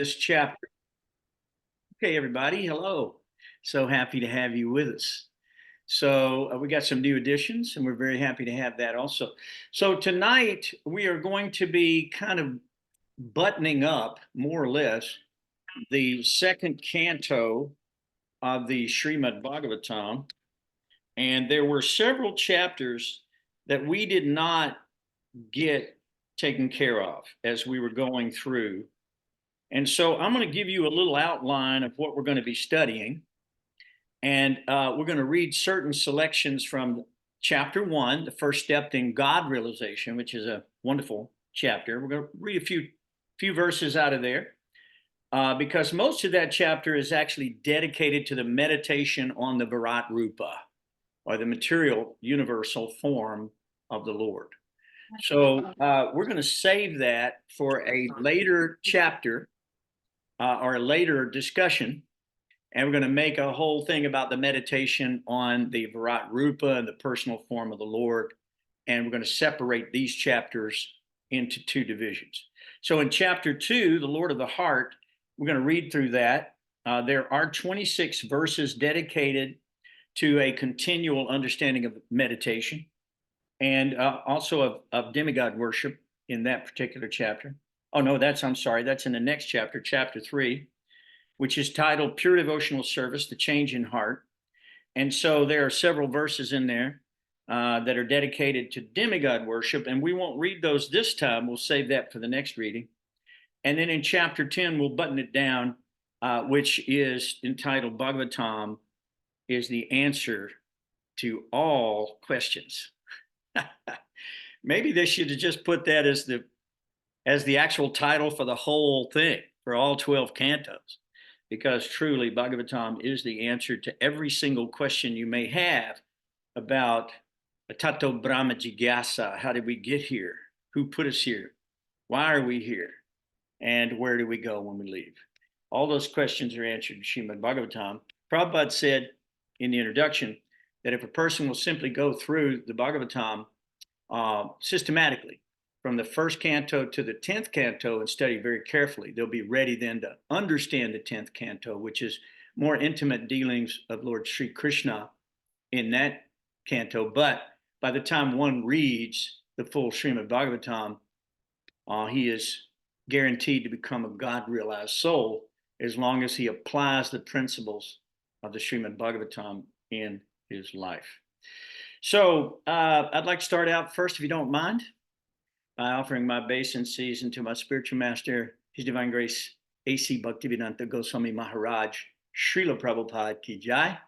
this chapter. Okay, everybody, hello. So happy to have you with us. So we got some new additions, and we're very happy to have that also. So tonight we are going to be kind of buttoning up, more or less, the second canto of the Srimad Bhagavatam. And there were several chapters that we did not get taken care of as we were going through. And so I'm going to give you a little outline of what we're going to be studying. And we're going to read certain selections from chapter 1, the first step in God realization, which is a wonderful chapter. We're going to read a few verses out of there because most of that chapter is actually dedicated to the meditation on the Virat Rupa, or the material universal form of the Lord. So we're going to save that for a later chapter or a later discussion. And we're going to make a whole thing about the meditation on the Virat Rupa and the personal form of the Lord. And we're going to separate these chapters into two divisions. So in chapter 2, the Lord of the Heart, we're going to read through that. There are 26 verses dedicated to a continual understanding of meditation and also of demigod worship in that particular chapter. Oh, no, I'm sorry, that's in the next chapter, chapter 3, which is titled Pure Devotional Service, the Change in Heart. And so there are several verses in there that are dedicated to demigod worship, and we won't read those this time. We'll save that for the next reading. And then in chapter 10, we'll button it down, which is entitled Bhagavatam is the answer to all questions. Maybe they should have just put that as the actual title for the whole thing, for all 12 cantos, because truly Bhagavatam is the answer to every single question you may have about Tato Brahma Jigyasa. How did we get here? Who put us here? Why are we here? And where do we go when we leave? All those questions are answered in Srimad Bhagavatam. Prabhupada said in the introduction that if a person will simply go through the Bhagavatam systematically, from the first canto to the 10th canto, and study very carefully, they'll be ready then to understand the 10th canto, which is more intimate dealings of Lord Sri Krishna in that canto. But by the time one reads the full Srimad Bhagavatam, he is guaranteed to become a God-realized soul as long as he applies the principles of the Srimad Bhagavatam in his life. So I'd like to start out first, if you don't mind, by offering my obeisances to my spiritual master, His Divine Grace, A.C. Bhaktivedanta Goswami Maharaj, Srila Prabhupada Ki Jai,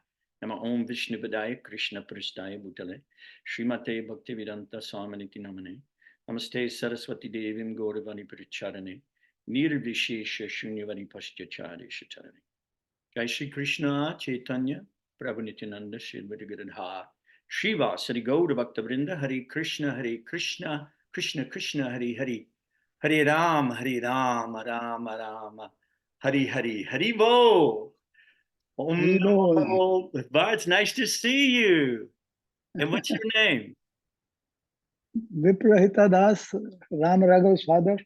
Nama Om Vishnupadaya Krishna Prasthaya Bhutale, Srimate Bhaktivedanta Swaminiti Namane, Namaste Saraswati Devim Gauravani Paricharane, Nirvishesha Shunyavani Paschachari Shatarane. Jai Shri Krishna Chaitanya, Prabhu Nityananda, Shri Vadagaradha, Shiva Sari Gaura Bhakta Vrinda, Hare Krishna, Krishna Krishna, Hare Hare, Hare Rama, Rama Rama, Hare Hare, Hare Bo. Om Namo. It's nice to see you. And what's your name? Viprahita Das, Ram Raghav's father.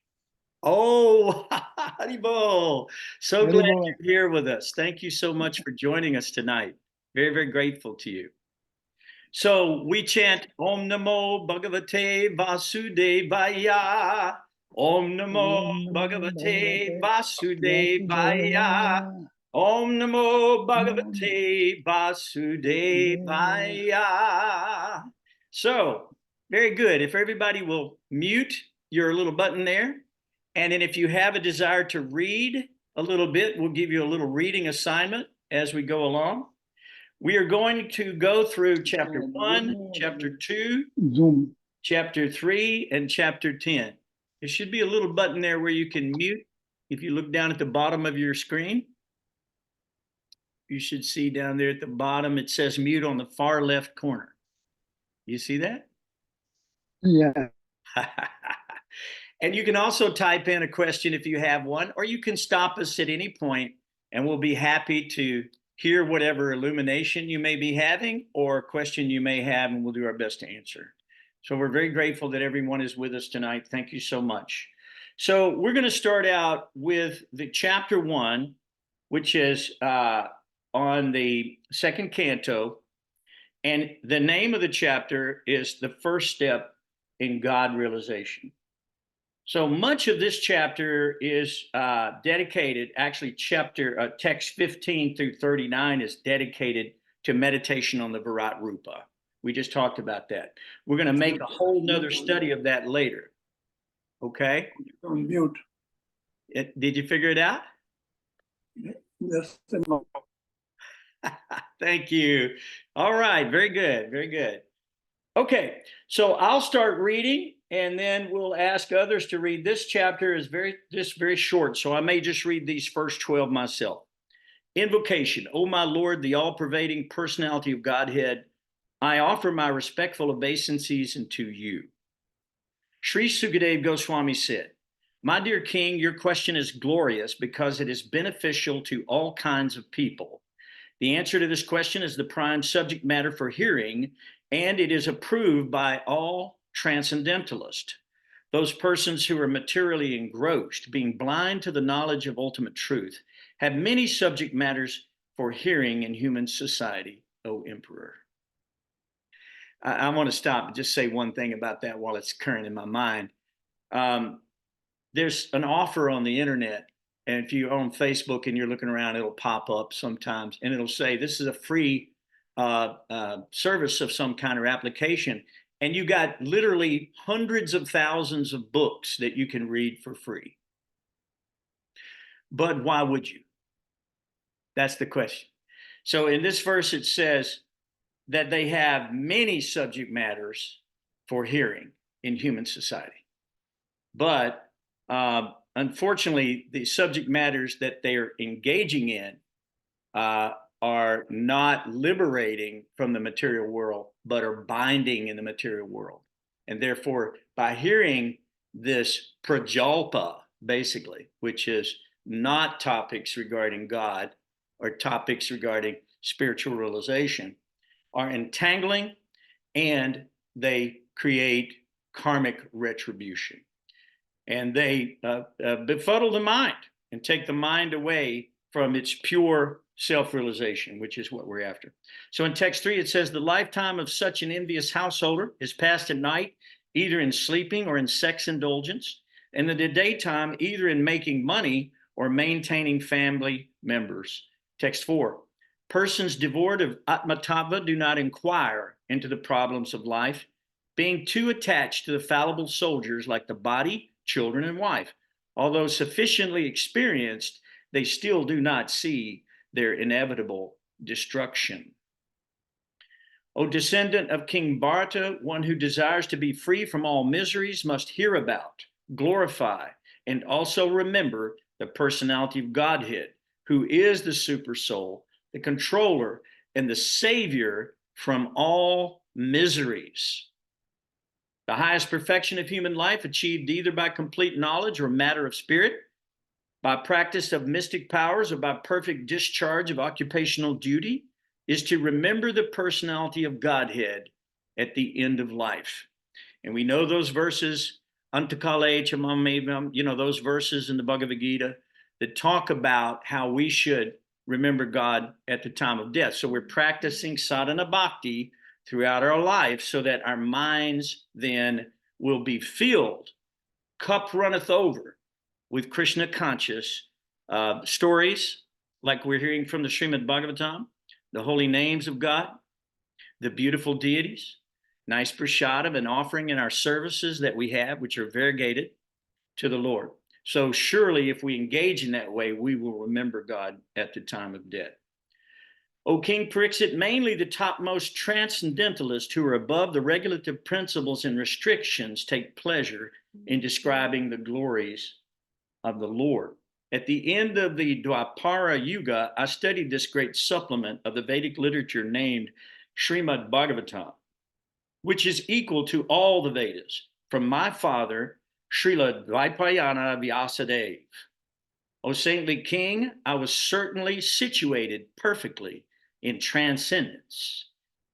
Oh, Haribo. So glad you're here with us. Thank you so much for joining us tonight. Very, very grateful to you. So we chant Om Namo Bhagavate Vasudevaya. Om Namo Bhagavate Vasudevaya. Om Namo Bhagavate Vasudevaya. So, very good. If everybody will mute your little button there. And then if you have a desire to read a little bit, we'll give you a little reading assignment as we go along. We are going to go through chapter 1, chapter 2, chapter 3, and chapter 10. There should be a little button there where you can mute. If you look down at the bottom of your screen, you should see down there at the bottom, it says mute on the far left corner. You see that? Yeah. And you can also type in a question if you have one, or you can stop us at any point and we'll be happy to hear whatever illumination you may be having or question you may have, and we'll do our best to answer. So we're very grateful that everyone is with us tonight. Thank you so much. So we're going to start out with the chapter 1, which is on the second canto. And the name of the chapter is The First Step in God Realization. So much of this chapter is dedicated, actually text 15 through 39 is dedicated to meditation on the Virat Rupa. We just talked about that. We're going to make a whole nother study of that later. Okay? On mute. Did you figure it out? Yes and no. Thank you. All right, very good, very good. Okay, so I'll start reading and then we'll ask others to read. This chapter is very short, so I may just read these first 12 myself. Invocation. O my Lord, the all-pervading personality of Godhead, I offer my respectful obeisances unto you. Sri Sukadeva Goswami said, my dear king, your question is glorious because it is beneficial to all kinds of people. The answer to this question is the prime subject matter for hearing, and it is approved by all transcendentalists. Those persons who are materially engrossed, being blind to the knowledge of ultimate truth, have many subject matters for hearing in human society, O Emperor. I want to stop and just say one thing about that while it's current in my mind. There's an offer on the internet, and if you're on Facebook and you're looking around, it'll pop up sometimes, and it'll say, this is a free service of some kind or application, and you got literally hundreds of thousands of books that you can read for free. But why would you? That's the question. So in this verse, it says that they have many subject matters for hearing in human society. But unfortunately, the subject matters that they are engaging in are not liberating from the material world, but are binding in the material world. And therefore, by hearing this prajalpa, basically, which is not topics regarding God or topics regarding spiritual realization, are entangling, and they create karmic retribution. And they befuddle the mind and take the mind away from its pure self-realization, which is what we're after. So in text 3, it says, the lifetime of such an envious householder is passed at night, either in sleeping or in sex indulgence, and in the daytime, either in making money or maintaining family members. Text 4, persons devoid of atmatattva do not inquire into the problems of life, being too attached to the fallible soldiers like the body, children, and wife. Although sufficiently experienced, they still do not see their inevitable destruction. O descendant of King Bharata, one who desires to be free from all miseries must hear about, glorify, and also remember the personality of Godhead, who is the super soul, the controller, and the savior from all miseries. The highest perfection of human life, achieved either by complete knowledge or matter of spirit, by practice of mystic powers, or by perfect discharge of occupational duty, is to remember the personality of Godhead at the end of life. And we know those verses, Antakale Chamamevam, those verses in the Bhagavad Gita that talk about how we should remember God at the time of death. So we're practicing sadhana bhakti throughout our life so that our minds then will be filled, cup runneth over, with Krishna conscious stories like we're hearing from the Srimad Bhagavatam, the holy names of God, the beautiful deities, nice prasadam and offering in our services that we have, which are variegated to the Lord. So surely if we engage in that way, we will remember God at the time of death. O King Pariksit, mainly the topmost transcendentalists who are above the regulative principles and restrictions take pleasure in describing the glories of the Lord. At the end of the Dwapara Yuga, I studied this great supplement of the Vedic literature named Srimad Bhagavatam, which is equal to all the Vedas, from my father, Srila Dvaipayana Vyasadeva. O saintly king, I was certainly situated perfectly in transcendence,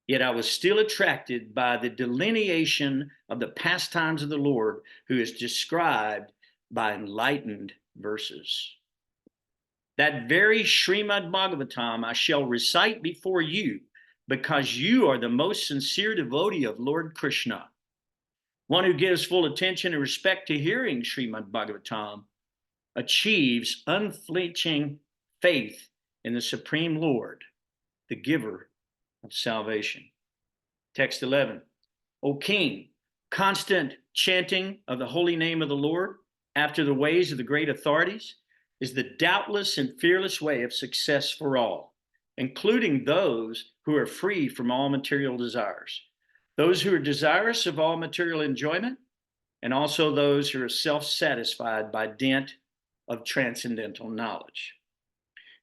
yet I was still attracted by the delineation of the pastimes of the Lord, who is described by enlightened verses. That very Srimad Bhagavatam I shall recite before you, because you are the most sincere devotee of Lord Krishna. One who gives full attention and respect to hearing Srimad Bhagavatam achieves unflinching faith in the Supreme Lord, the giver of salvation. Text 11. O King, constant chanting of the holy name of the Lord after the ways of the great authorities is the doubtless and fearless way of success for all, including those who are free from all material desires, those who are desirous of all material enjoyment, and also those who are self-satisfied by dint of transcendental knowledge.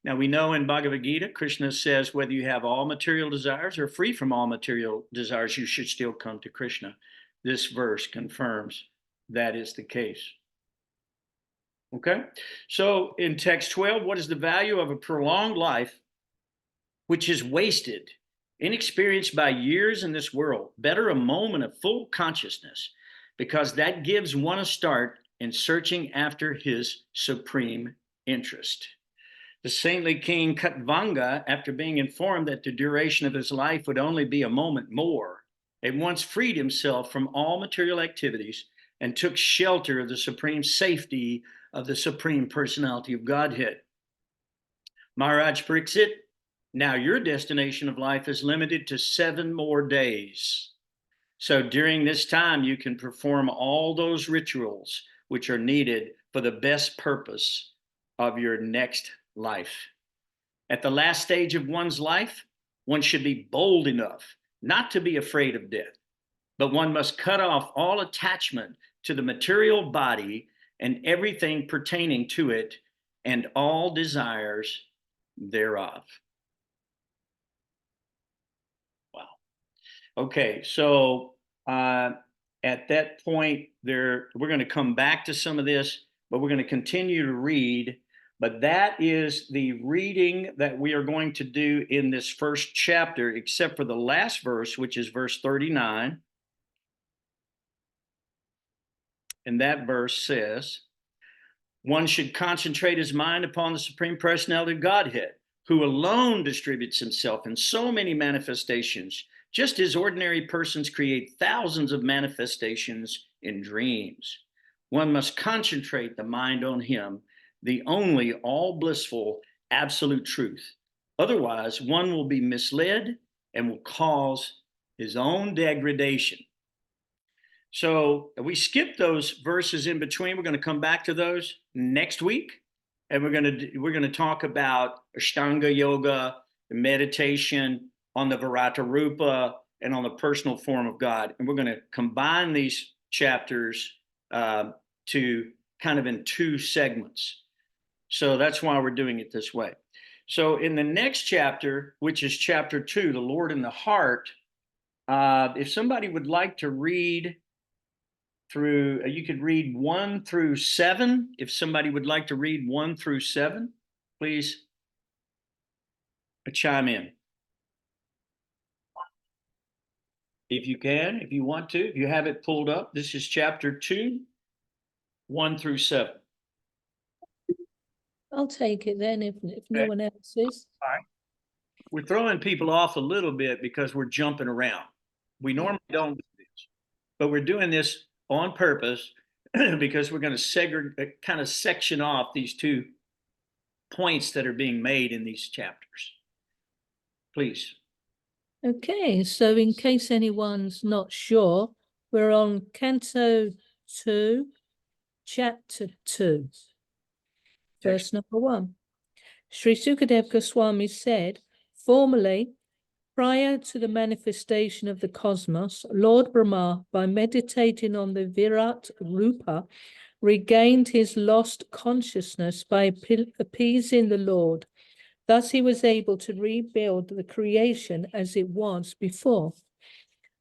Now, we know in Bhagavad Gita, Krishna says whether you have all material desires or free from all material desires, you should still come to Krishna. This verse confirms that is the case. Okay, so in text 12, what is the value of a prolonged life which is wasted, inexperienced by years in this world? Better a moment of full consciousness, because that gives one a start in searching after his supreme interest. The saintly king Katvanga, after being informed that the duration of his life would only be a moment more, at once freed himself from all material activities and took shelter of the supreme safety of the Supreme Personality of Godhead. Maharaj Pariksit, now your destination of life is limited to 7 more days. So during this time, you can perform all those rituals which are needed for the best purpose of your next life. At the last stage of one's life, one should be bold enough not to be afraid of death, but one must cut off all attachment to the material body and everything pertaining to it, and all desires thereof. Wow. Okay, so at that point, we're going to come back to some of this, but we're going to continue to read. But that is the reading that we are going to do in this first chapter, except for the last verse, which is verse 39. And that verse says, one should concentrate his mind upon the Supreme Personality of Godhead, who alone distributes himself in so many manifestations, just as ordinary persons create thousands of manifestations in dreams. One must concentrate the mind on him, the only all blissful absolute truth. Otherwise, one will be misled and will cause his own degradation. So we skipped those verses in between. We're going to come back to those next week, and we're going to talk about Ashtanga Yoga, meditation on the Virata Rupa, and on the personal form of God. And we're going to combine these chapters to kind of in 2 segments. So that's why we're doing it this way. So in the next chapter, which is chapter 2, the Lord in the Heart, if somebody would like to read through, you could read 1 through 7. If somebody would like to read 1 through 7, please chime in. If you can, if you want to, if you have it pulled up, this is chapter 2, 1 through 7. I'll take it then if no one else is. All right. We're throwing people off a little bit because we're jumping around. We normally don't do this, but we're doing this on purpose because we're going to segregate, kind of section off these 2 points that are being made in these chapters. Please. Okay, so in case anyone's not sure, we're on Canto 2, Chapter 2, verse number 1. Sri Sukadev Goswami said, formerly, prior to the manifestation of the cosmos, Lord Brahma, by meditating on the Virat Rupa, regained his lost consciousness by appeasing the Lord. Thus he was able to rebuild the creation as it was before.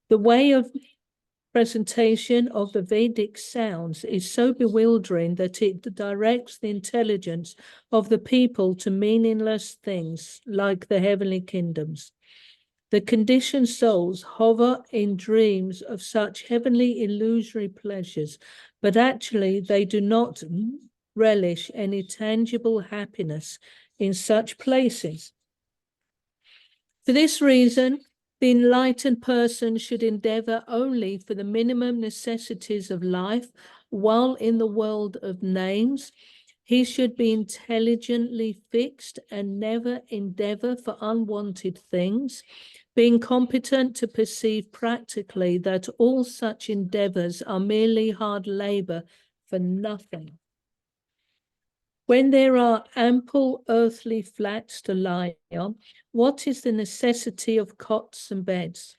The way of presentation of the Vedic sounds is so bewildering that it directs the intelligence of the people to meaningless things like the heavenly kingdoms. The conditioned souls hover in dreams of such heavenly illusory pleasures, but actually they do not relish any tangible happiness in such places. For this reason, the enlightened person should endeavor only for the minimum necessities of life while in the world of names. He should be intelligently fixed and never endeavor for unwanted things, being competent to perceive practically that all such endeavors are merely hard labor for nothing. When there are ample earthly flats to lie on, what is the necessity of cots and beds?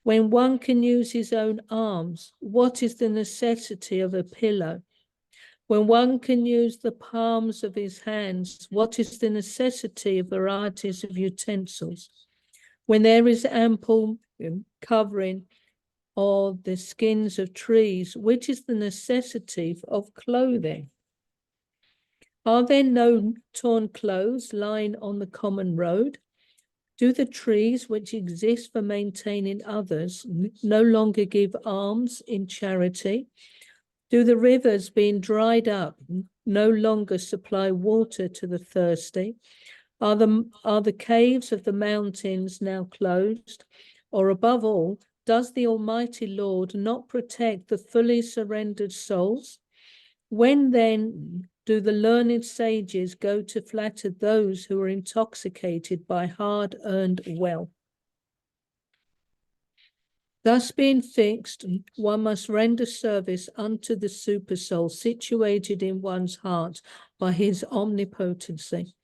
When one can use his own arms, what is the necessity of a pillow? When one can use the palms of his hands, what is the necessity of varieties of utensils? When there is ample covering of the skins of trees, which is the necessity of clothing? Are there no torn clothes lying on the common road? Do the trees which exist for maintaining others no longer give alms in charity? Do the rivers being dried up no longer supply water to the thirsty? Are the caves of the mountains now closed? Or above all, does the Almighty Lord not protect the fully surrendered souls? When then do the learned sages go to flatter those who are intoxicated by hard-earned wealth? Thus being fixed, one must render service unto the supersoul situated in one's heart by his omnipotency.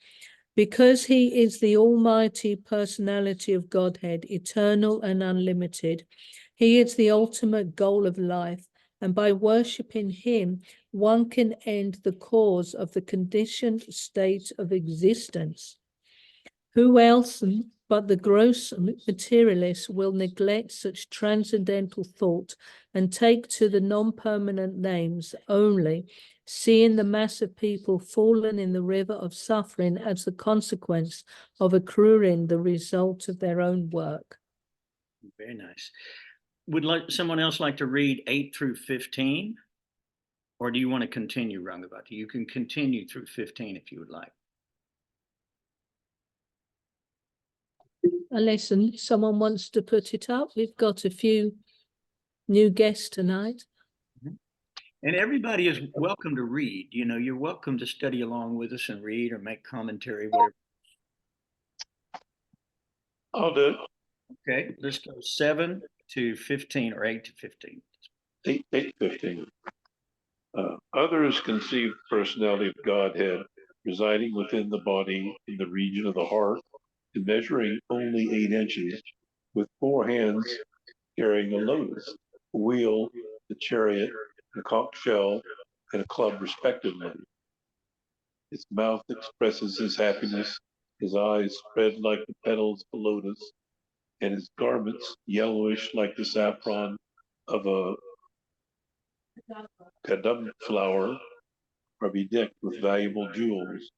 Because he is the almighty personality of Godhead, eternal and unlimited, he is the ultimate goal of life, and by worshipping him, one can end the cause of the conditioned state of existence. Who else but the gross materialist will neglect such transcendental thought and take to the non-permanent names only, seeing the mass of people fallen in the river of suffering as the consequence of accruing the result of their own work? Very nice. Would someone else like to read 8 through 15? Or do you want to continue, Rangavati? You can continue through 15 if you would like. Unless someone wants to put it up. We've got a few new guests tonight. And everybody is welcome to read. You know, you're welcome to study along with us and read or make commentary, whatever. I'll do it. Okay, let's go 7 to 15 or 8 to 15. 8:15. Others conceive the personality of Godhead residing within the body in the region of the heart and measuring only 8 inches, with 4 hands carrying a lotus, a wheel, a chariot, a conch shell, and a club respectively. His mouth expresses his happiness, his eyes spread like the petals of a lotus, and his garments, yellowish like the saffron of a kadam flower, are bedecked with valuable jewels.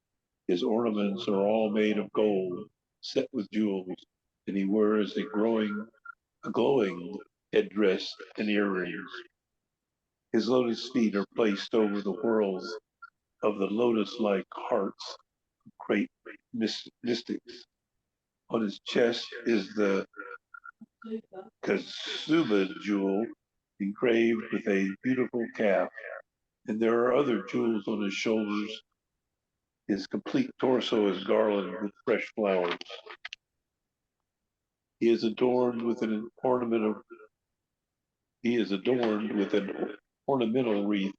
His ornaments are all made of gold, set with jewels, and he wears a glowing headdress and earrings. His lotus feet are placed over the whorls of the lotus-like hearts of great mystics. On his chest is the Kasuba jewel engraved with a beautiful calf, and there are other jewels on his shoulders. His complete torso is garlanded with fresh flowers. He is adorned with an ornamental wreath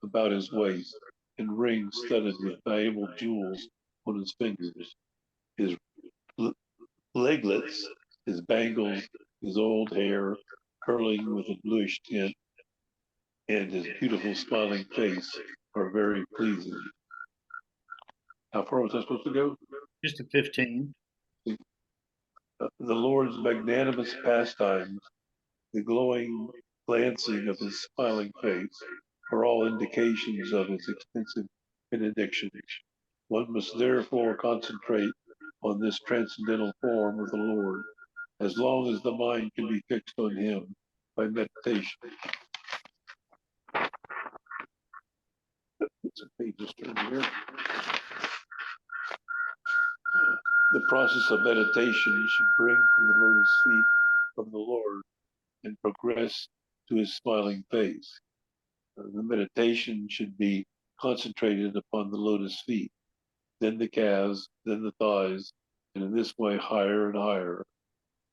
about his waist and rings studded with valuable jewels on his fingers. His leglets, his bangles, his old hair curling with a bluish tint, and his beautiful smiling face are very pleasing. How far was I supposed to go? Just to 15. The Lord's magnanimous pastimes, the glowing glancing of his smiling face, are all indications of his extensive benediction. One must therefore concentrate on this transcendental form of the Lord as long as the mind can be fixed on him by meditation. some pages turned here. The process of meditation should bring from the lotus feet from the Lord and progress to his smiling face. The meditation should be concentrated upon the lotus feet, then the calves, then the thighs, and in this way higher and higher.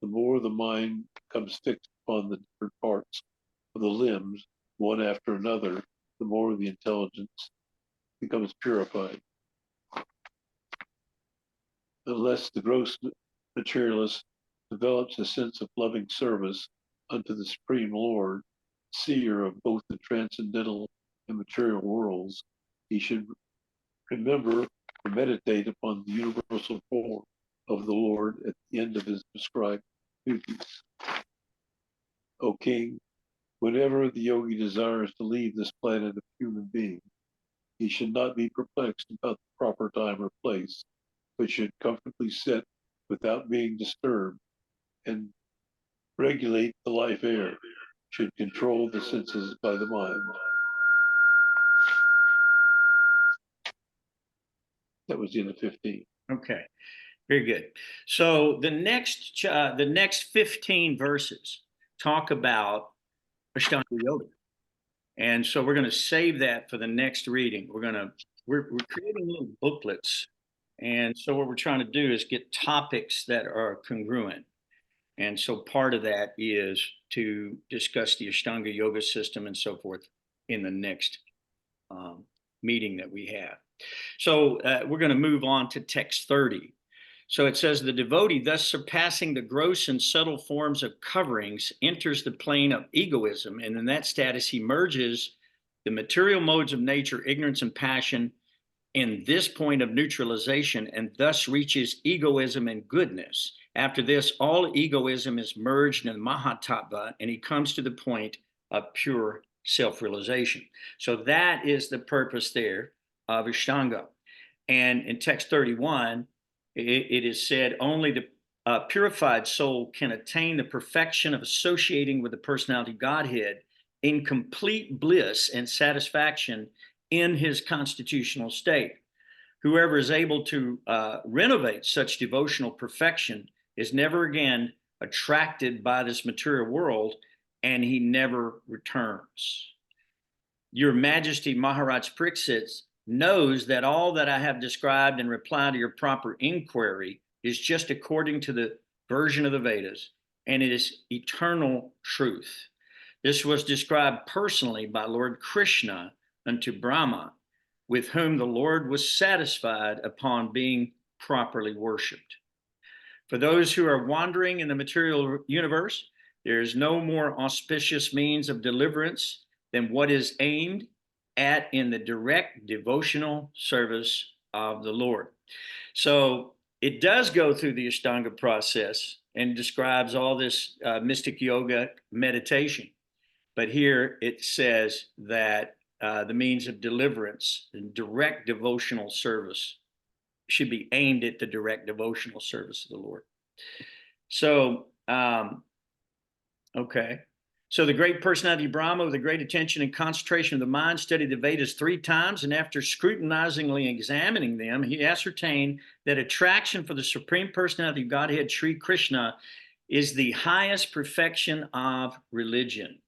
The more the mind becomes fixed upon the different parts of the limbs, one after another, the more the intelligence becomes purified. Unless the gross materialist develops a sense of loving service unto the Supreme Lord, seer of both the transcendental and material worlds, he should remember or meditate upon the universal form of the Lord at the end of his prescribed duties. O King, whenever the yogi desires to leave this planet of human being, he should not be perplexed about the proper time or place, but should comfortably sit without being disturbed and regulate the life air, should control the senses by the mind. That was the end of 15. Okay, very good. So the next 15 verses talk about Ashtanga Yoga. And so we're going to save that for the next reading. We're creating little booklets. And so what we're trying to do is get topics that are congruent. And so part of that is to discuss the Ashtanga Yoga system and so forth in the next meeting that we have. So we're going to move on to text 30. So it says, the devotee, thus surpassing the gross and subtle forms of coverings, enters the plane of egoism. And in that status, he merges the material modes of nature, ignorance and passion, in this point of neutralization, and thus reaches egoism and goodness. After this, all egoism is merged in Mahatattva, and he comes to the point of pure self-realization. So that is the purpose there of Ashtanga. And in text 31, it is said, only the purified soul can attain the perfection of associating with the personality Godhead in complete bliss and satisfaction in his constitutional state. Whoever is able to renovate such devotional perfection is never again attracted by this material world, and he never returns. Your Majesty Maharaj Pariksit knows that all that I have described in reply to your proper inquiry is just according to the version of the Vedas, and it is eternal truth. This was described personally by Lord Krishna unto Brahma, with whom the Lord was satisfied upon being properly worshipped. For those who are wandering in the material universe, there is no more auspicious means of deliverance than what is aimed at in the direct devotional service of the Lord. So it does go through the Ashtanga process and describes all this mystic yoga meditation. But here it says that the means of deliverance and direct devotional service should be aimed at the direct devotional service of the Lord. So, okay. So the great personality Brahma, with a great attention and concentration of the mind, studied the Vedas 3 times, and after scrutinizingly examining them, he ascertained that attraction for the Supreme Personality of Godhead, Sri Krishna, is the highest perfection of religion.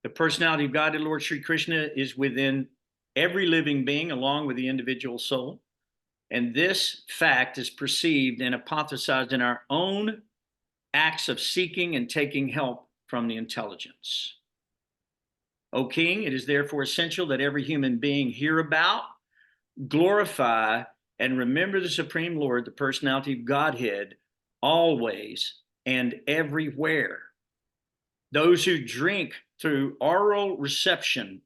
The personality of Godhead, Lord Sri Krishna, is within every living being, along with the individual soul. And this fact is perceived and hypothesized in our own acts of seeking and taking help from the intelligence. O King, it is therefore essential that every human being hear about, glorify, and remember the Supreme Lord, the personality of Godhead, always and everywhere. Those who drink through oral reception,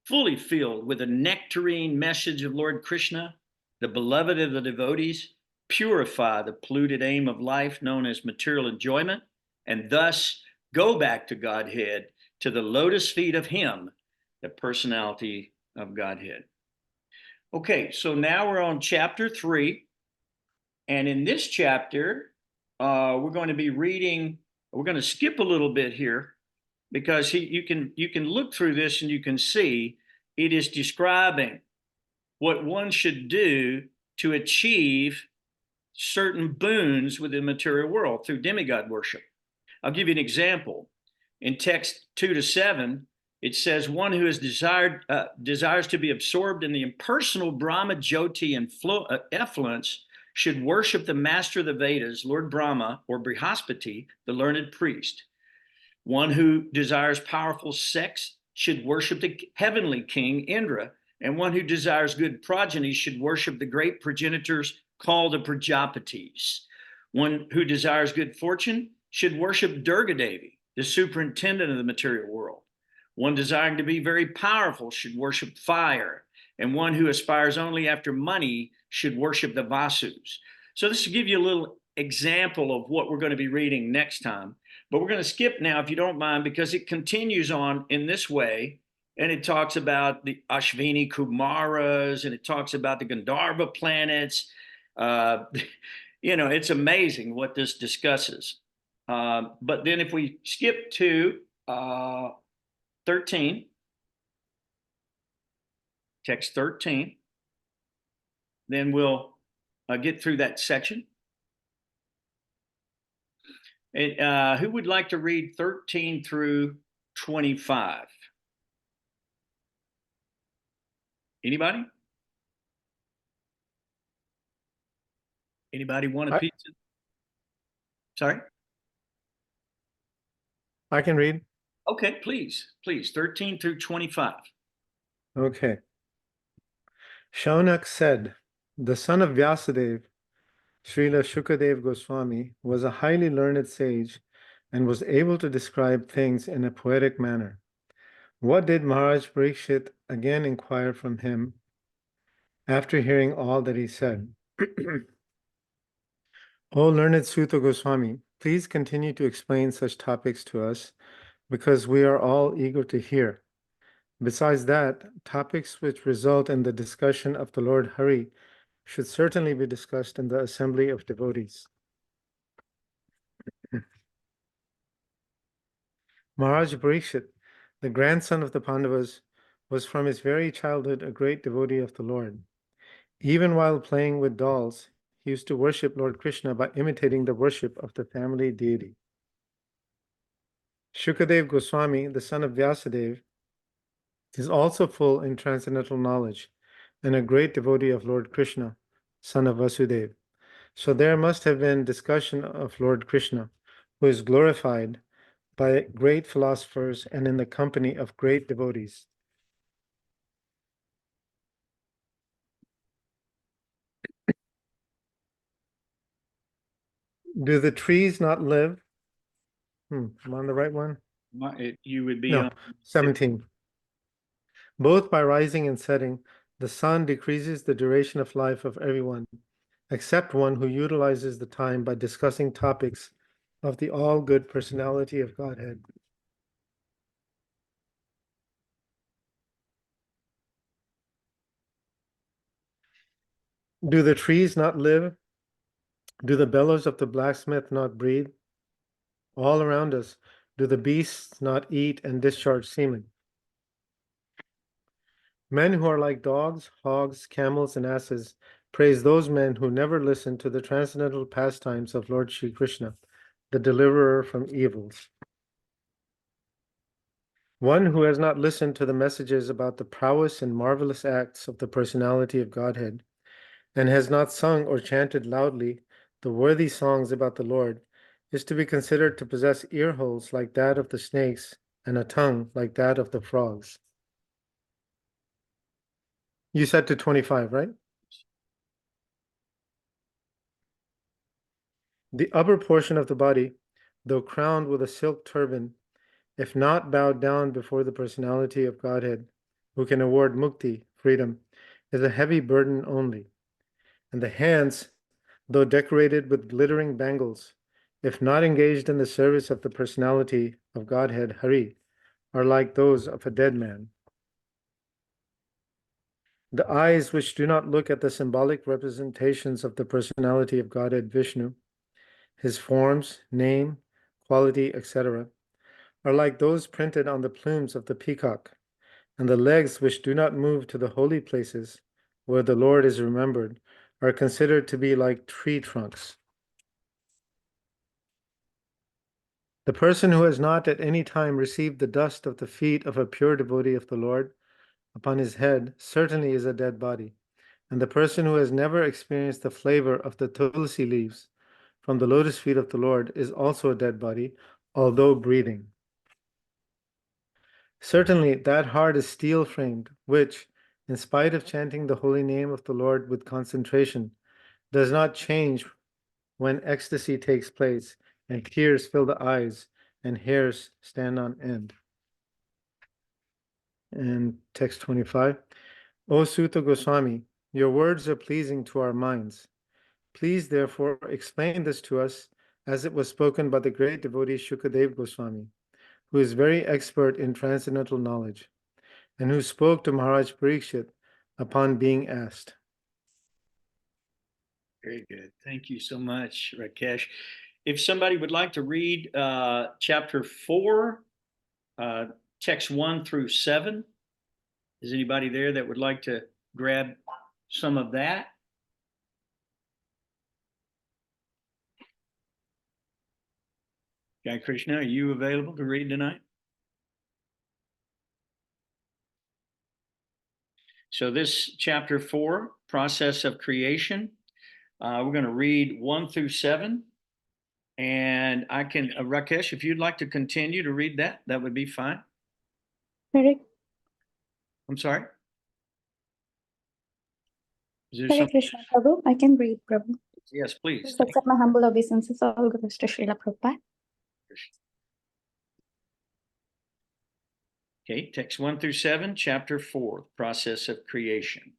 fully filled with the nectarine message of Lord Krishna, the beloved of the devotees, purify the polluted aim of life known as material enjoyment, and thus go back to Godhead, to the lotus feet of him, the personality of Godhead. Okay, so now we're on chapter 3. And in this chapter, we're going to be reading, we're going to skip a little bit here, because you can look through this and you can see it is describing what one should do to achieve certain boons within the material world through demigod worship. I'll give you an example. In text 2-7, it says, one who has desires to be absorbed in the impersonal Brahma Jyoti effluence should worship the master of the Vedas, Lord Brahma, or Brihaspati, the learned priest. One who desires powerful sex should worship the heavenly king, Indra, and one who desires good progeny should worship the great progenitors called the Prajapatis. One who desires good fortune should worship Durga Devi, the superintendent of the material world. One desiring to be very powerful should worship fire, and one who aspires only after money should worship the Vasus. So this will give you a little example of what we're going to be reading next time. But we're going to skip now, if you don't mind, because it continues on in this way. And it talks about the Ashvini Kumaras, and it talks about the Gandharva planets. It's amazing what this discusses. But then if we skip to 13, text 13, then we'll get through that section. And who would like to read 13 through 25? Anybody? Anybody want a pizza? Sorry? I can read. Okay, please, 13 through 25. Okay. Shaunak said, the son of Vyasadeva, Srila Shukadev Goswami, was a highly learned sage and was able to describe things in a poetic manner. What did Maharaj Parikshit again inquire from him after hearing all that he said? O learned Suta Goswami, please continue to explain such topics to us, because we are all eager to hear. Besides that, topics which result in the discussion of the Lord Hari should certainly be discussed in the assembly of devotees. Maharaj Parikshit, the grandson of the Pandavas, was from his very childhood a great devotee of the Lord. Even while playing with dolls, he used to worship Lord Krishna by imitating the worship of the family deity. Shukadev Goswami, the son of Vyasadeva, is also full in transcendental knowledge and a great devotee of Lord Krishna, son of Vasudeva. So there must have been discussion of Lord Krishna, who is glorified by great philosophers and in the company of great devotees. Do the trees not live? I'm on the right one? You would be No, on 17. Both by rising and setting, the sun decreases the duration of life of everyone, except one who utilizes the time by discussing topics of the all-good personality of Godhead. Do the trees not live? Do the bellows of the blacksmith not breathe? All around us, do the beasts not eat and discharge semen? Men who are like dogs, hogs, camels, and asses praise those men who never listen to the transcendental pastimes of Lord Shri Krishna, the deliverer from evils. One who has not listened to the messages about the prowess and marvelous acts of the personality of Godhead, and has not sung or chanted loudly the worthy songs about the Lord, is to be considered to possess ear holes like that of the snakes and a tongue like that of the frogs. You said to 25, right? The upper portion of the body, though crowned with a silk turban, if not bowed down before the personality of Godhead, who can award mukti, freedom, is a heavy burden only. And the hands, though decorated with glittering bangles, if not engaged in the service of the personality of Godhead, Hari, are like those of a dead man. The eyes which do not look at the symbolic representations of the personality of Godhead Vishnu, his forms, name, quality, etc., are like those printed on the plumes of the peacock, and the legs which do not move to the holy places, where the Lord is remembered, are considered to be like tree trunks. The person who has not at any time received the dust of the feet of a pure devotee of the Lord upon his head certainly is a dead body, and the person who has never experienced the flavor of the tulsi leaves from the lotus feet of the Lord is also a dead body, although breathing. Certainly that heart is steel-framed, which, in spite of chanting the holy name of the Lord with concentration, does not change when ecstasy takes place and tears fill the eyes and hairs stand on end. And text 25. O Sutta Goswami, your words are pleasing to our minds. Please, therefore, explain this to us as it was spoken by the great devotee Shukadev Goswami, who is very expert in transcendental knowledge, and who spoke to Maharaj Parikshit upon being asked. Very good. Thank you so much, Rakesh. If somebody would like to read chapter 4, text 1 through 7, is anybody there that would like to grab some of that? Guy Krishna, are you available to read tonight? So this chapter 4, process of creation, we're going to read 1 through 7. And I can, Rakesh, if you'd like to continue to read that, that would be fine. Hare, I'm sorry? Is there Hare something? Krishna, Prabhu. I can read, Prabhu. Yes, please. Please accept my humble obeisances. All goes to Srila Prabhupada. Okay, text 1 through 7, chapter 4, process of creation.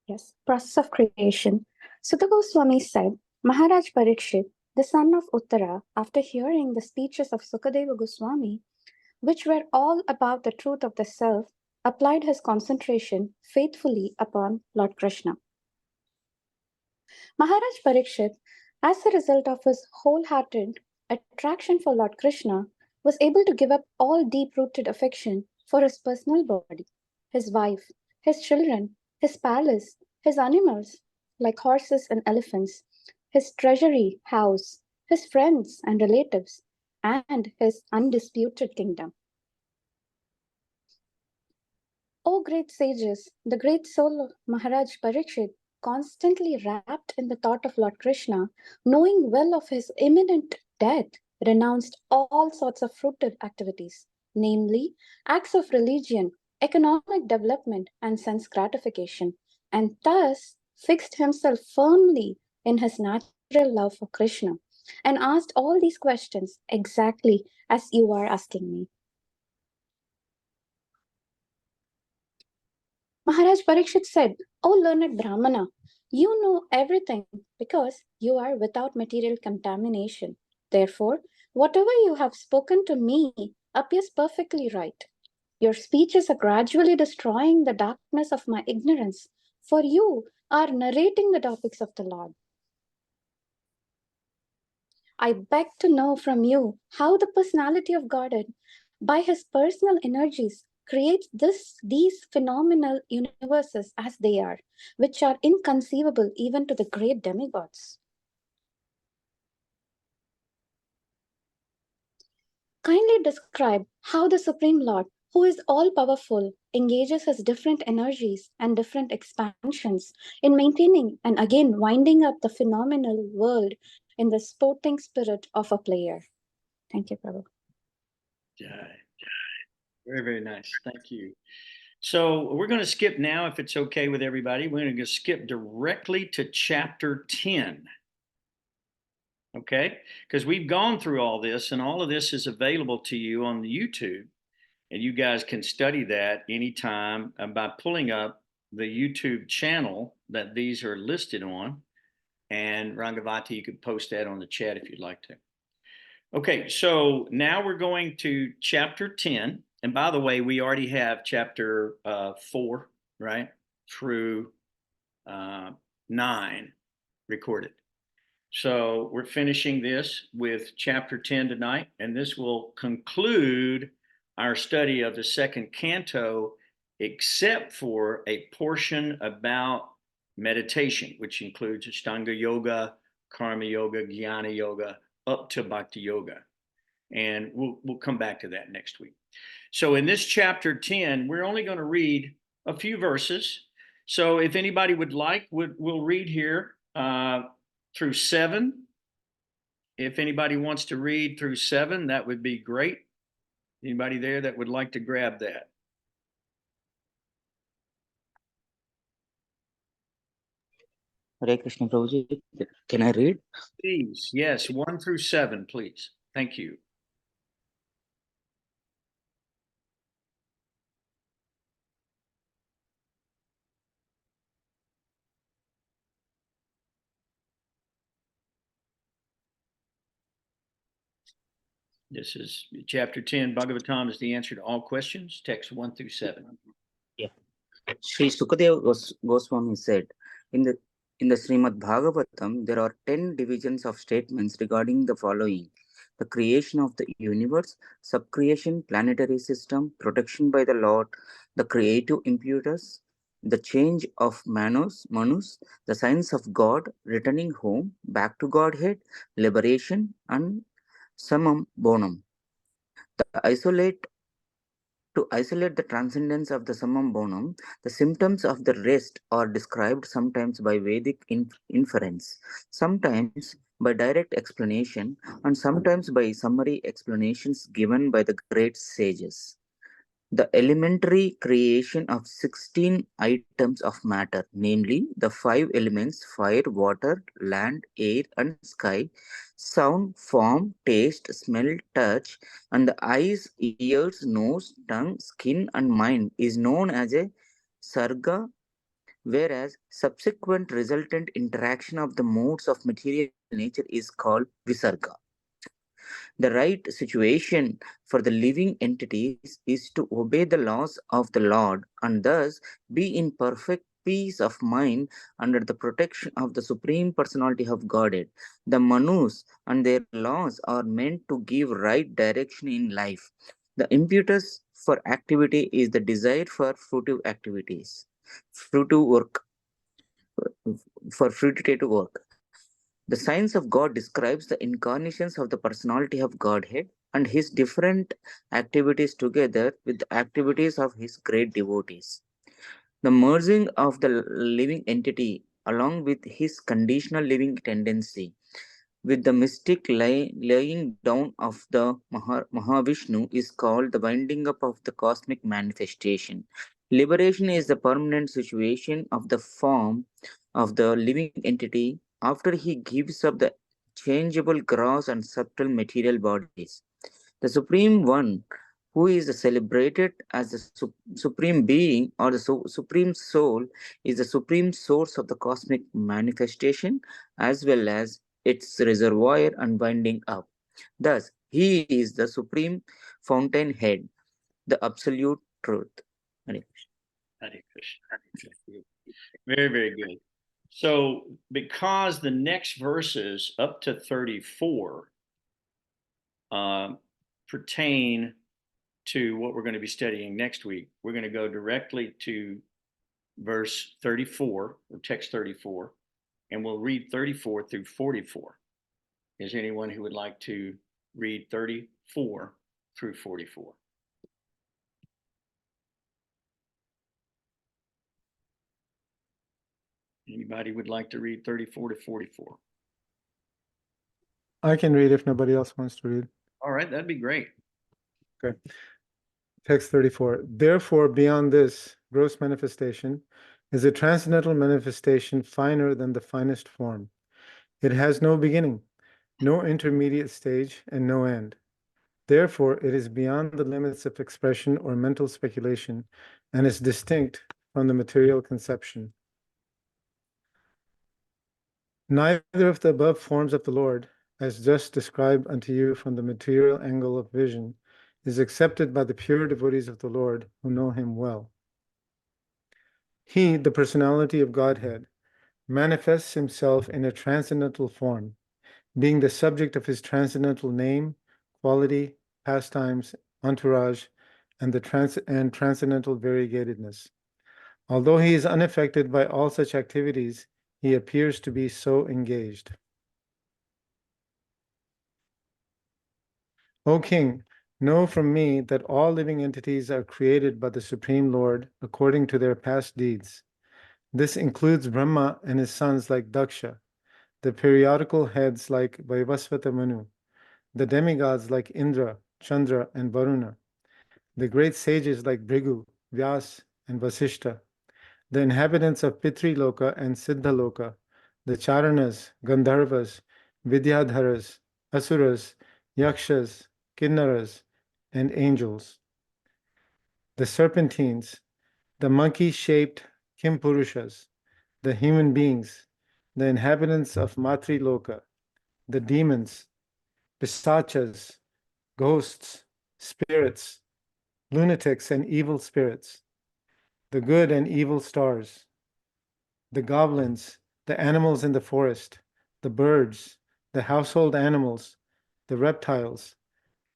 Yes, process of creation. Sutta Goswami said, Maharaj Parikshit, the son of Uttara, after hearing the speeches of Sukadeva Goswami, which were all about the truth of the self, applied his concentration faithfully upon Lord Krishna. Maharaj Parikshit, as a result of his wholehearted attraction for Lord Krishna, was able to give up all deep-rooted affection for his personal body, his wife, his children, his palace, his animals, like horses and elephants, his treasury house, his friends and relatives, and his undisputed kingdom. O great sages, the great soul of Maharaj Parikshit, constantly wrapped in the thought of Lord Krishna, knowing well of his imminent death, renounced all sorts of fruitive activities, namely acts of religion, economic development, and sense gratification, and thus fixed himself firmly in his natural love for Krishna, and asked all these questions exactly as you are asking me. Maharaj Parikshit said, O learned Brahmana, you know everything because you are without material contamination. Therefore, whatever you have spoken to me appears perfectly right. Your speeches are gradually destroying the darkness of my ignorance, for you are narrating the topics of the Lord. I beg to know from you how the personality of Godhead, by his personal energies, creates these phenomenal universes as they are, which are inconceivable even to the great demigods. Kindly describe how the Supreme Lord, who is all-powerful, engages his different energies and different expansions in maintaining and again winding up the phenomenal world in the sporting spirit of a player. Thank you, Prabhu. Very, very nice. Thank you. So we're going to skip now, if it's okay with everybody. We're going to skip directly to chapter 10. Okay? Because we've gone through all this, and all of this is available to you on the YouTube. And you guys can study that anytime by pulling up the YouTube channel that these are listed on. And Rangavati, you could post that on the chat if you'd like to. Okay, so now we're going to chapter 10. And by the way, we already have chapter 4, right, through 9 recorded. So we're finishing this with chapter 10 tonight, and this will conclude our study of the second canto, except for a portion about meditation, which includes Ashtanga Yoga, Karma Yoga, Jnana Yoga, up to Bhakti Yoga. And we'll come back to that next week. So in this chapter 10, we're only going to read a few verses. So if anybody would like, we'll read here through 7. If anybody wants to read through 7, that would be great. Anybody there that would like to grab that? Hare Krishna Prabhuji, can I read? Please, yes, 1 through 7, please. Thank you. This is chapter 10. Bhagavatam is the answer to all questions. Text 1 through 7. Sri Sukadeva Goswami said, in the Srimad Bhagavatam, there are 10 divisions of statements regarding the following: the creation of the universe, subcreation, planetary system, protection by the Lord, the creative impetus, the change of manus, the signs of God, returning home, back to Godhead, liberation, and summum bonum. To isolate the transcendence of the summum bonum, the symptoms of the rest are described sometimes by Vedic inference, sometimes by direct explanation, and sometimes by summary explanations given by the great sages. The elementary creation of 16 items of matter, namely the 5 elements fire, water, land, air, and sky, sound, form, taste, smell, touch, and the eyes, ears, nose, tongue, skin, and mind is known as a sarga, whereas subsequent resultant interaction of the modes of material nature is called visarga. The right situation for the living entities is to obey the laws of the Lord and thus be in perfect peace of mind under the protection of the Supreme Personality of Godhead. The Manus and their laws are meant to give right direction in life. The impetus for activity is the desire for fruitive activities, fruitive work, for fruitative work. The science of God describes the incarnations of the personality of Godhead and his different activities together with the activities of his great devotees. The merging of the living entity along with his conditional living tendency with the mystic laying down of the Mahavishnu is called the winding up of the cosmic manifestation. Liberation is the permanent situation of the form of the living entity after he gives up the changeable gross and subtle material bodies. The Supreme One, who is celebrated as the Supreme Being or the Supreme Soul, is the Supreme Source of the cosmic manifestation as well as its reservoir and winding up. Thus, he is the Supreme Fountainhead, the Absolute Truth. Hare Krishna. Very, very good. So, because the next verses up to 34 pertain to what we're going to be studying next week, we're going to go directly to verse 34 or text 34, and we'll read 34 through 44. Is there anyone who would like to read 34 through 44? Anybody would like to read 34 to 44? I can read if nobody else wants to read. All right, that'd be great. Okay. Text 34. Therefore, beyond this gross manifestation is a transcendental manifestation finer than the finest form. It has no beginning, no intermediate stage, and no end. Therefore, it is beyond the limits of expression or mental speculation, and is distinct from the material conception. Neither of the above forms of the Lord, as just described unto you from the material angle of vision, is accepted by the pure devotees of the Lord who know him well. He, the personality of Godhead, manifests himself in a transcendental form, being the subject of his transcendental name, quality, pastimes, entourage, and transcendental variegatedness. Although he is unaffected by all such activities, he appears to be so engaged. O king, know from me that all living entities are created by the Supreme Lord according to their past deeds. This includes Brahma and his sons like Daksha, the periodical heads like Vaivasvata Manu, the demigods like Indra, Chandra, and Varuna, the great sages like Bhrigu, Vyas, and Vasishta, the inhabitants of Pitri-loka and Siddha-loka, the Charanas, Gandharvas, Vidyadharas, Asuras, Yakshas, Kinnaras, and angels, the serpentines, the monkey-shaped Kimpurushas, the human beings, the inhabitants of Matri-loka, the demons, pisachas, ghosts, spirits, lunatics and evil spirits, the good and evil stars, the goblins, the animals in the forest, the birds, the household animals, the reptiles,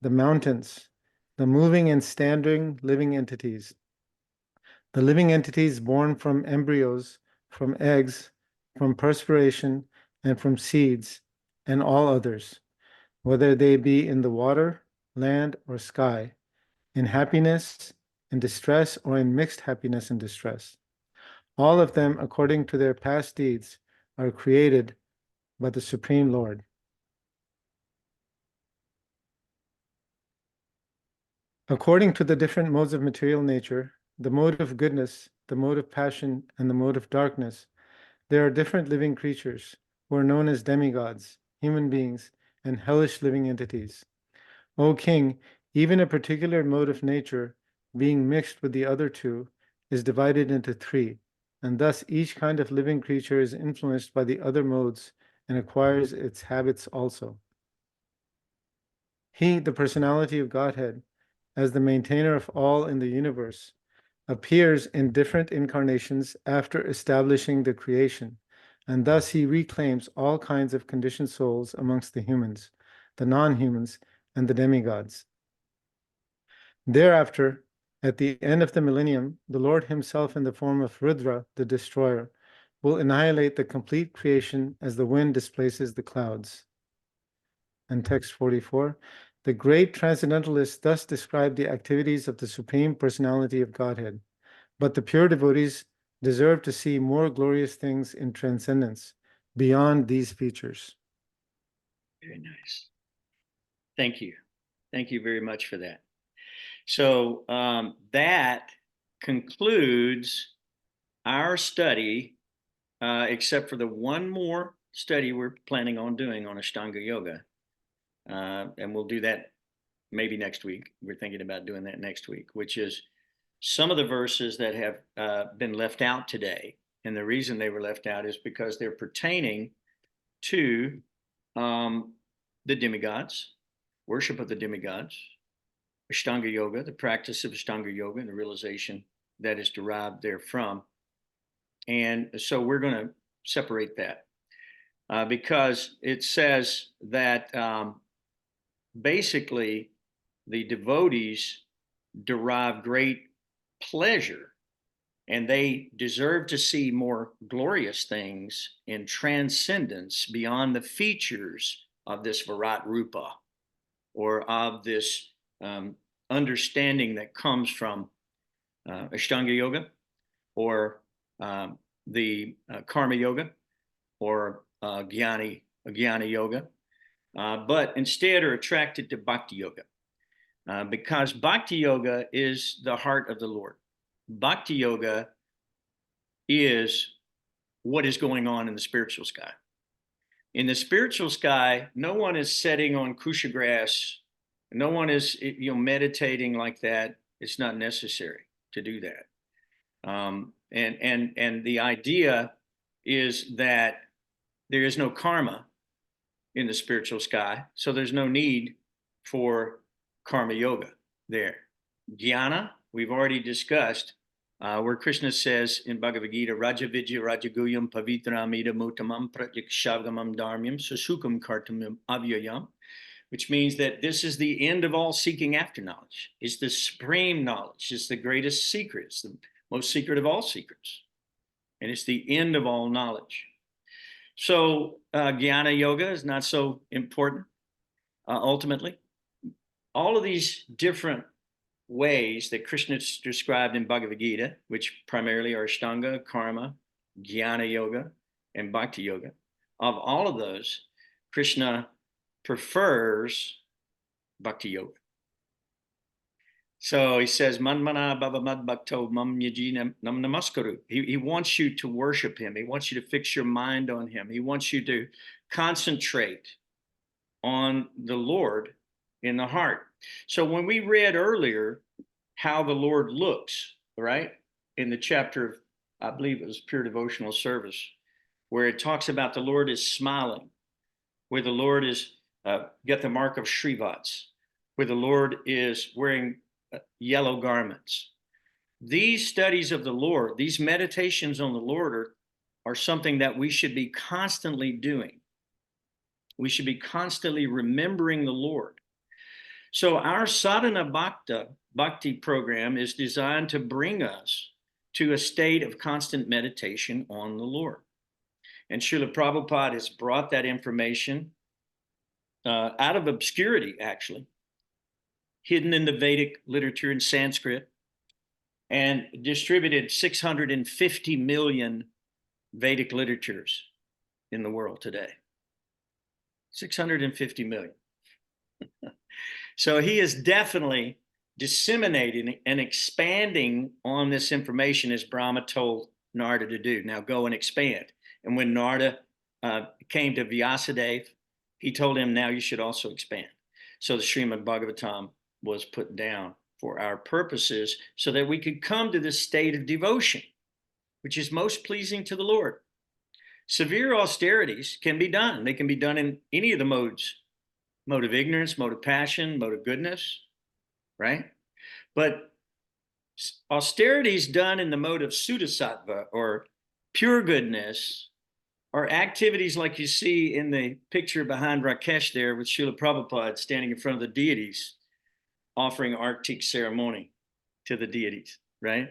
the mountains, the moving and standing living entities, the living entities born from embryos, from eggs, from perspiration, and from seeds, and all others, whether they be in the water, land, or sky, in happiness, in distress, or in mixed happiness and distress. All of them, according to their past deeds, are created by the Supreme Lord. According to the different modes of material nature, the mode of goodness, the mode of passion, and the mode of darkness, there are different living creatures who are known as demigods, human beings, and hellish living entities. O king, even a particular mode of nature, being mixed with the other two, is divided into three, and thus each kind of living creature is influenced by the other modes and acquires its habits also. He, the personality of Godhead, as the maintainer of all in the universe, appears in different incarnations after establishing the creation, and thus he reclaims all kinds of conditioned souls amongst the humans, the non-humans, and the demigods. Thereafter, at the end of the millennium, the Lord himself in the form of Rudra, the destroyer, will annihilate the complete creation as the wind displaces the clouds. And text 44, the great transcendentalists thus describe the activities of the Supreme Personality of Godhead, but the pure devotees deserve to see more glorious things in transcendence beyond these features. Very nice. Thank you. Thank you very much for that. So that concludes our study, except for the one more study we're planning on doing on Ashtanga Yoga. And we'll do that maybe next week. We're thinking about doing that next week, which is some of the verses that have been left out today. And the reason they were left out is because they're pertaining to the demigods, worship of the demigods, Ashtanga Yoga, the practice of Ashtanga Yoga, and the realization that is derived therefrom. And so we're going to separate that because it says that basically the devotees derive great pleasure and they deserve to see more glorious things in transcendence beyond the features of this Virat Rupa or of this understanding that comes from Ashtanga Yoga or the Karma Yoga or Jnana Yoga, but instead are attracted to Bhakti Yoga because Bhakti Yoga is the heart of the Lord. Bhakti Yoga is what is going on in the spiritual sky. In the spiritual sky, no one is sitting on kusha grass. No one is meditating like that. It's not necessary to do that. And the idea is that there is no karma in the spiritual sky, so there's no need for karma yoga there. Jnana, we've already discussed, where Krishna says in Bhagavad Gita, Raja Vidya Rajaguyam Pavitram Idam Uttamam Pratyakshagamam Dharmyam Susukam Kartamam Avyayam which means that this is the end of all seeking after knowledge. It's the supreme knowledge. It's the greatest secret. It's the most secret of all secrets. And it's the end of all knowledge. So Jnana Yoga is not so important, ultimately. All of these different ways that Krishna described in Bhagavad Gita, which primarily are Ashtanga, Karma, Jnana Yoga, and Bhakti Yoga, of all of those, Krishna prefers Bhakti Yoga. So he says, Manmana Bhava Mad Bhakto Mam Yaji Nam Namaskaru. He wants you to worship him. He wants you to fix your mind on him. He wants you to concentrate on the Lord in the heart. So when we read earlier how the Lord looks, right, in the chapter of, I believe it was Pure Devotional Service, where it talks about the Lord is smiling, where the Lord is got the mark of Shrivats, where the Lord is wearing yellow garments. These studies of the Lord, these meditations on the Lord are something that we should be constantly doing. We should be constantly remembering the Lord. So our sadhana bhakti program is designed to bring us to a state of constant meditation on the Lord. And Srila Prabhupada has brought that information out of obscurity, actually, hidden in the Vedic literature in Sanskrit, and distributed 650 million Vedic literatures in the world today. 650 million. So he is definitely disseminating and expanding on this information as Brahma told Narada to do. Now go and expand. And when Narada came to Vyasadeva, he told him, now you should also expand. So the Srimad Bhagavatam was put down for our purposes so that we could come to this state of devotion, which is most pleasing to the Lord. Severe austerities can be done. They can be done in any of the modes: mode of ignorance, mode of passion, mode of goodness, right? But austerities done in the mode of Sudasattva or pure goodness are activities like you see in the picture behind Rakesh there with Srila Prabhupada standing in front of the deities, offering Arctic ceremony to the deities, right?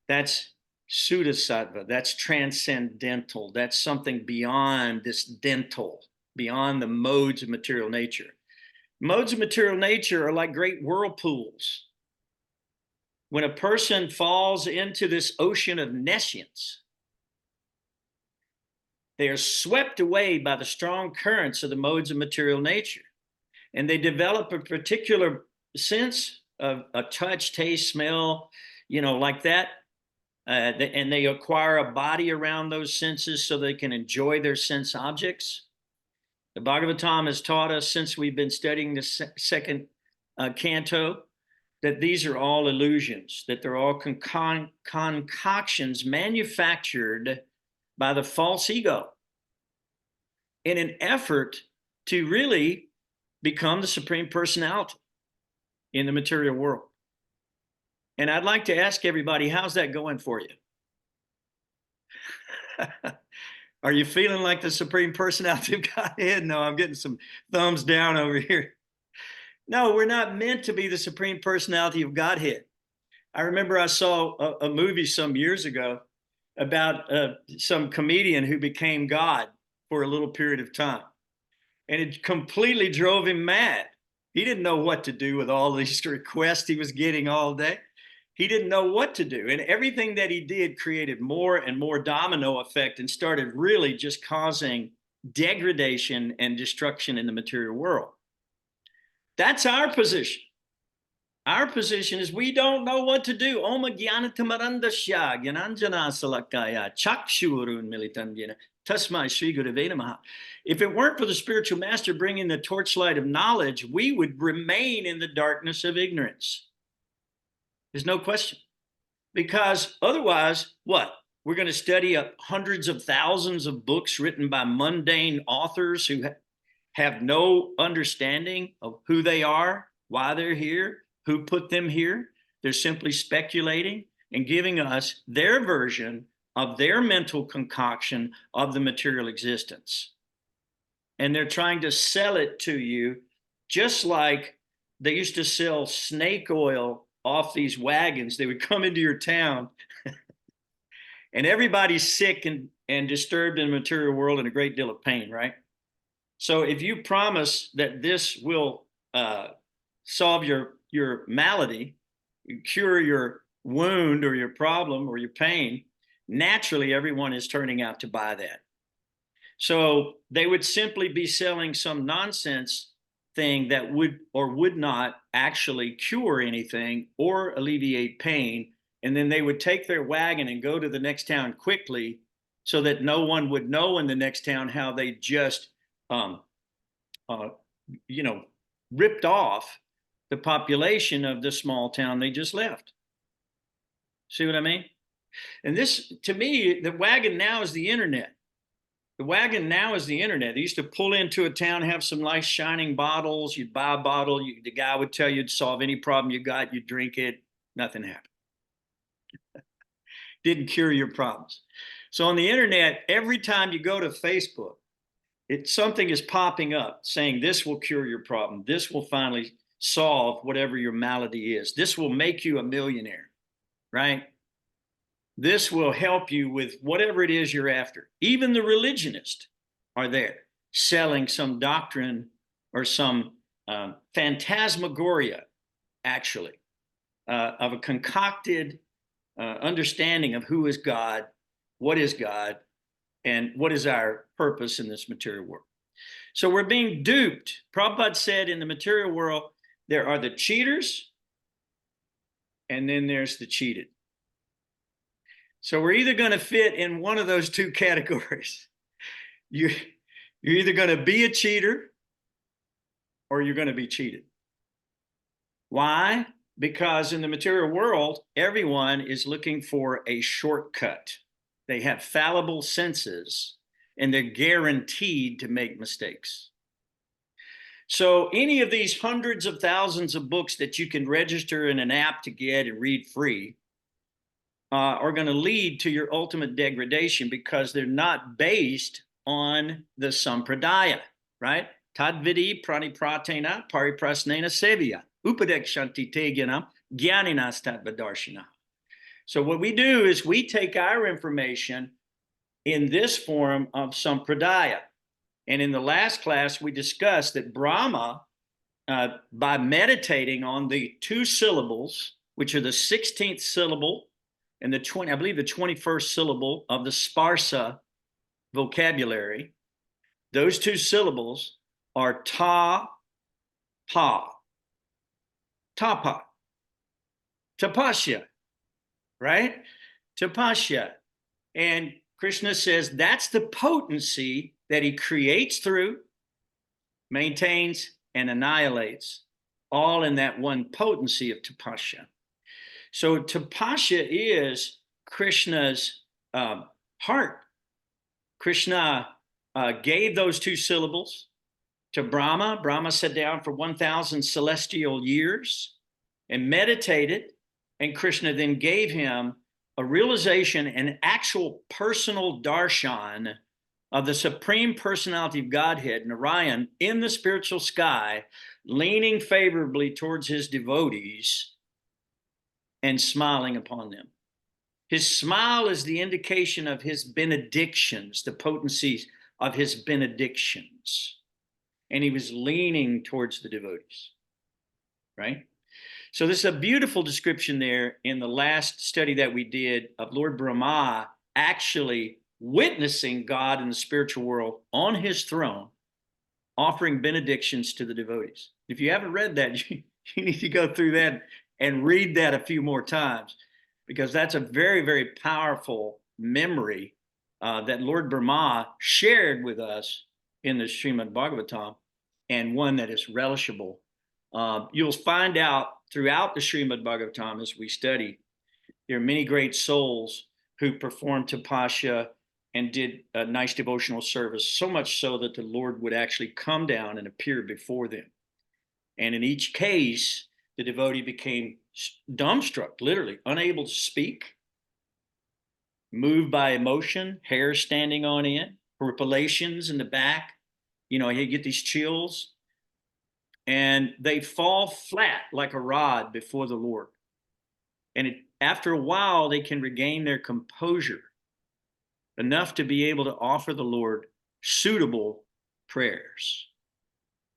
That's Sudasattva, that's transcendental, that's something beyond this dental, beyond the modes of material nature. Modes of material nature are like great whirlpools. When a person falls into this ocean of nescience, they are swept away by the strong currents of the modes of material nature. And they develop a particular sense of a touch, taste, smell, like that. And they acquire a body around those senses so they can enjoy their sense objects. The Bhagavatam has taught us, since we've been studying the second canto, that these are all illusions, that they're all concoctions manufactured by the false ego in an effort to really become the Supreme Personality in the material world. And I'd like to ask everybody, how's that going for you? Are you feeling like the Supreme Personality of Godhead? No, I'm getting some thumbs down over here. No, we're not meant to be the Supreme Personality of Godhead. I remember I saw a movie some years ago about some comedian who became God for a little period of time. And it completely drove him mad. He didn't know what to do with all these requests he was getting all day. He didn't know what to do. And everything that he did created more and more domino effect and started really just causing degradation and destruction in the material world. That's our position. Our position is we don't know what to do. Om Jnanatamarandasya Jnananjana Salakaya Chakshurun Militandjana Tasmai Sri Gurave Namaha. If it weren't for the spiritual master bringing the torchlight of knowledge, we would remain in the darkness of ignorance. There's no question. Because otherwise, what? We're going to study hundreds of thousands of books written by mundane authors who have no understanding of who they are, why they're here, who put them here. They're simply speculating and giving us their version of their mental concoction of the material existence. And they're trying to sell it to you just like they used to sell snake oil off these wagons. They would come into your town and everybody's sick and disturbed in the material world and a great deal of pain, right? So if you promise that this will solve your malady, cure your wound or your problem or your pain, naturally everyone is turning out to buy that. So they would simply be selling some nonsense thing that would or would not actually cure anything or alleviate pain. And then they would take their wagon and go to the next town quickly so that no one would know in the next town how they just, ripped off the population of the small town they just left. See what I mean? And this, to me, the wagon now is the internet. The wagon now is the internet. They used to pull into a town, have some nice shining bottles. You'd buy a bottle. The guy would tell you to solve any problem you got. You'd drink it. Nothing happened. Didn't cure your problems. So on the internet, every time you go to Facebook, something is popping up saying this will cure your problem. This will finally solve whatever your malady is. This will make you a millionaire, right? This will help you with whatever it is you're after. Even the religionists are there selling some doctrine or some phantasmagoria, actually, of a concocted understanding of who is God, and what is our purpose in this material world. So we're being duped. Prabhupada said in the material world, there are the cheaters, and then there's the cheated. So we're either going to fit in one of those two categories. You're either going to be a cheater or you're going to be cheated. Why? Because in the material world, everyone is looking for a shortcut. They have fallible senses and they're guaranteed to make mistakes. So any of these hundreds of thousands of books that you can register in an app to get and read free are going to lead to your ultimate degradation because they're not based on the sampradaya, right? Tadvidi pranipratena pariprasnena sevya upadekshanti tegyanam gyaninas tadvadarshina. So what we do is we take our information in this form of sampradaya. And in the last class, we discussed that Brahma, by meditating on the two syllables, which are the 16th syllable and the 21st syllable of the Sparsa vocabulary, those two syllables are ta, pa, tapa, tapasya, right? Tapasya. And Krishna says that's the potency that he creates through, maintains, and annihilates, all in that one potency of tapasya. So tapasya is Krishna's heart. Krishna gave those two syllables to Brahma. Brahma sat down for 1,000 celestial years and meditated, and Krishna then gave him a realization, an actual personal darshan of the Supreme Personality of Godhead, Narayan, in the spiritual sky, leaning favorably towards his devotees and smiling upon them. His smile is the indication of his benedictions, the potencies of his benedictions. And he was leaning towards the devotees, right? So this is a beautiful description there in the last study that we did of Lord Brahma actually witnessing God in the spiritual world on his throne, offering benedictions to the devotees. If you haven't read that, you need to go through that and read that a few more times, because that's a very, very powerful memory that Lord Brahma shared with us in the Srimad Bhagavatam, and one that is relishable. You'll find out throughout the Srimad Bhagavatam as we study, there are many great souls who performed tapasya and did a nice devotional service, so much so that the Lord would actually come down and appear before them. And in each case, the devotee became dumbstruck, literally unable to speak, moved by emotion, hair standing on end, perpilations in the back. You know, you get these chills. and they fall flat like a rod before the Lord. And after a while, they can regain their composure enough to be able to offer the Lord suitable prayers.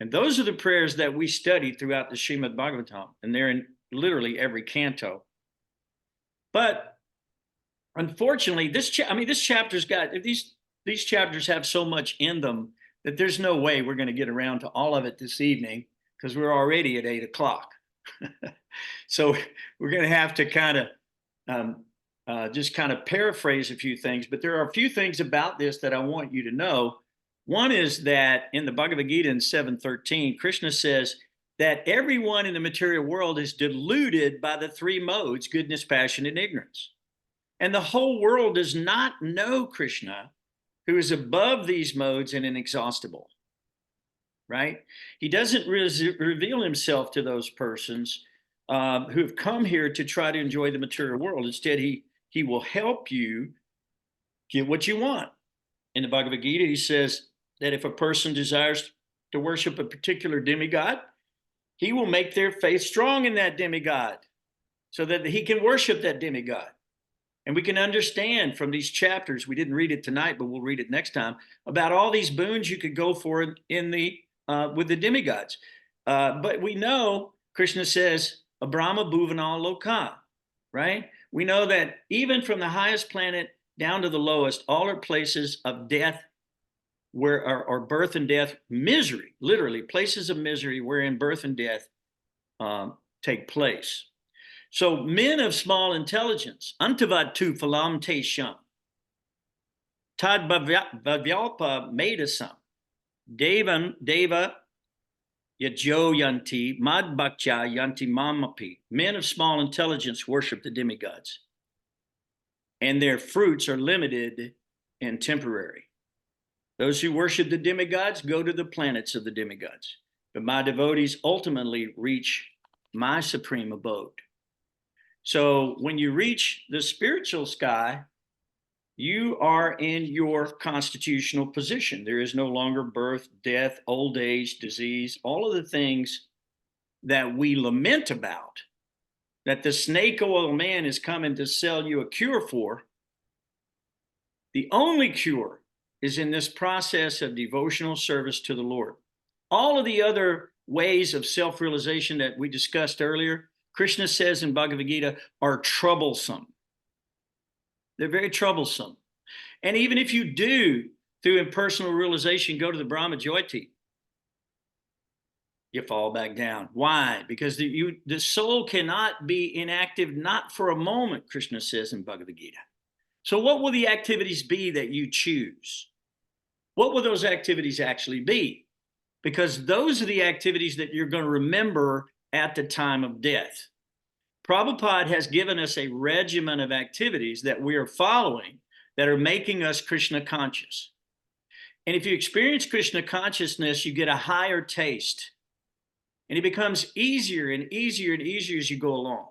And those are the prayers that we studied throughout the Srimad Bhagavatam, and they're in literally every canto. But unfortunately, this chapter's got these chapters have so much in them that there's no way we're going to get around to all of it this evening, because we're already at 8 o'clock. So we're going to have to kind of just kind of paraphrase a few things, but there are a few things about this that I want you to know. One is that in the Bhagavad Gita in 7:13, Krishna says that everyone in the material world is deluded by the three modes, goodness, passion, and ignorance. And the whole world does not know Krishna, who is above these modes and inexhaustible, right? He doesn't reveal himself to those persons who have come here to try to enjoy the material world. Instead, he will help you get what you want. In the Bhagavad Gita, he says that if a person desires to worship a particular demigod, he will make their faith strong in that demigod so that he can worship that demigod. And we can understand from these chapters, we didn't read it tonight, but we'll read it next time, about all these boons you could go for in the with the demigods. But we know, Krishna says, Abrahma Bhuvanal Loka, right? We know that even from the highest planet down to the lowest, all are places of death, or birth and death, misery, literally places of misery wherein birth and death take place. So men of small intelligence, antavatu phalam te sham, tad bhavyalpa medasam, deva yajo yanti, mad bhaktya yanti mamapi. Men of small intelligence worship the demigods, and their fruits are limited and temporary. Those who worship the demigods go to the planets of the demigods, but my devotees ultimately reach my supreme abode. So when you reach the spiritual sky, you are in your constitutional position. There is no longer birth, death, old age, disease, all of the things that we lament about, that the snake oil man is coming to sell you a cure for. The only cure is in this process of devotional service to the Lord. All of the other ways of self-realization that we discussed earlier, Krishna says in Bhagavad Gita, are troublesome. They're very troublesome. And even if you do, through impersonal realization, go to the Brahma Jyoti, you fall back down. Why? Because the soul cannot be inactive, not for a moment, Krishna says in Bhagavad Gita. So what will the activities be that you choose? What will those activities actually be? Because those are the activities that you're going to remember at the time of death. Prabhupada has given us a regimen of activities that we are following that are making us Krishna conscious. And if you experience Krishna consciousness, you get a higher taste. And it becomes easier and easier and easier as you go along.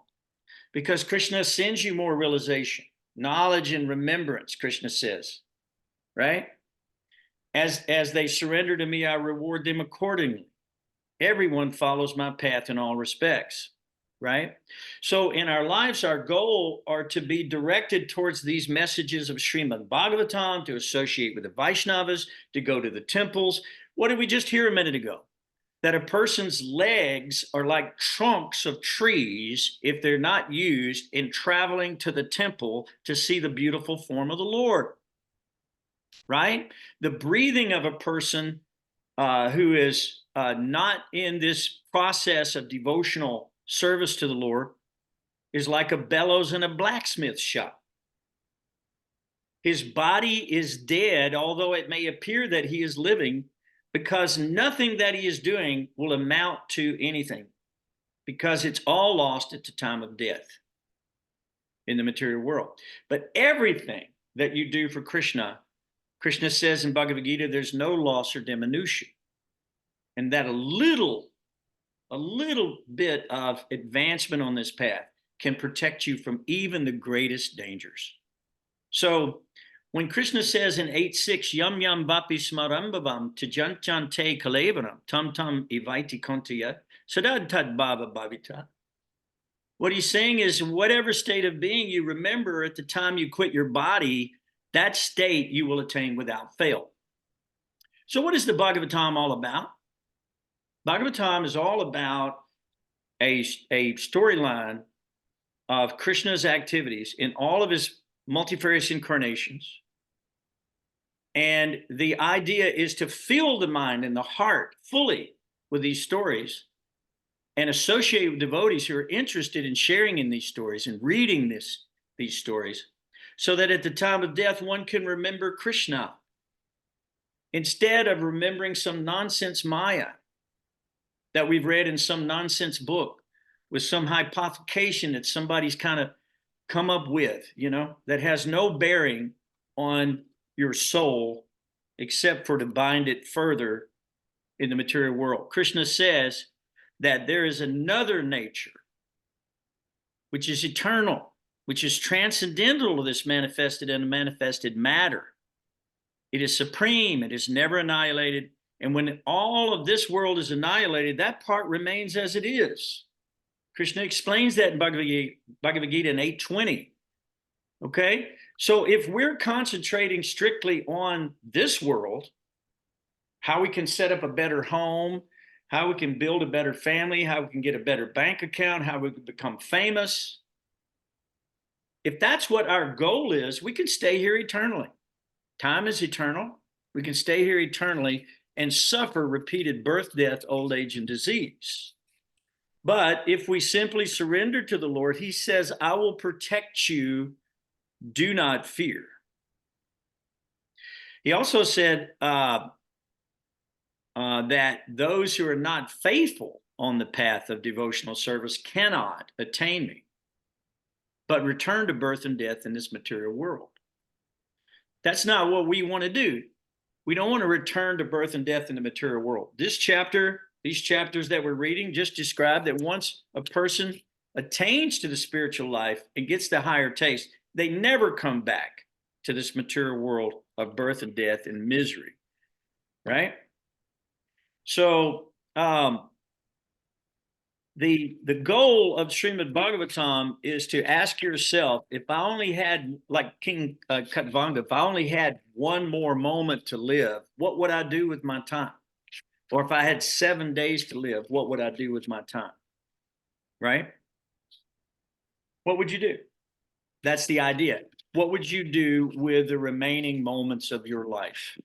Because Krishna sends you more realization, knowledge and remembrance, Krishna says, right? As they surrender to me, I reward them accordingly. Everyone follows my path in all respects, right? So in our lives, our goal are to be directed towards these messages of Srimad Bhagavatam, to associate with the Vaishnavas, to go to the temples. What did we just hear a minute ago? That a person's legs are like trunks of trees if they're not used in traveling to the temple to see the beautiful form of the Lord, right? The breathing of a person who is not in this process of devotional service to the Lord is like a bellows in a blacksmith shop. His body is dead, although it may appear that he is living, because nothing that he is doing will amount to anything, because it's all lost at the time of death in the material world. But everything that you do for Krishna, Krishna says in Bhagavad Gita, there's no loss or diminution. And that a little bit of advancement on this path can protect you from even the greatest dangers. So When Krishna says in 8.6, Yam Yam Vapi Smarambhavam Tajanchante Kalevaram Tam Tam Ivaiti Kontaya Sadad Tad Bhava Bhavita. What he's saying is, whatever state of being you remember at the time you quit your body, that state you will attain without fail. So what is the Bhagavatam all about? Bhagavatam is all about a storyline of Krishna's activities in all of his multifarious incarnations. And the idea is to fill the mind and the heart fully with these stories and associate with devotees who are interested in sharing in these stories and reading these stories, so that at the time of death, one can remember Krishna instead of remembering some nonsense Maya that we've read in some nonsense book with some hypothecation that somebody's kind of come up with, that has no bearing on your soul except for to bind it further in the material world. Krishna says that there is another nature which is eternal, which is transcendental to this manifested and unmanifested matter. It is supreme, it is never annihilated, and when all of this world is annihilated, that part remains as it is. Krishna explains that in Bhagavad Gita in 8.20. Okay? So if we're concentrating strictly on this world, how we can set up a better home, how we can build a better family, how we can get a better bank account, how we can become famous. If that's what our goal is, we can stay here eternally. Time is eternal. We can stay here eternally and suffer repeated birth, death, old age, and disease. But if we simply surrender to the Lord, he says, I will protect you. Do not fear. He also said that those who are not faithful on the path of devotional service cannot attain me, but return to birth and death in this material world. That's not what we want to do. We don't want to return to birth and death in the material world. This chapter, these chapters that we're reading just describe that once a person attains to the spiritual life and gets the higher taste, they never come back to this material world of birth and death and misery, right? So the goal of Srimad Bhagavatam is to ask yourself, if I only had, like King Katvanga, if I only had one more moment to live, what would I do with my time? Or if I had 7 days to live, what would I do with my time? Right? What would you do? That's the idea. What would you do with the remaining moments of your life?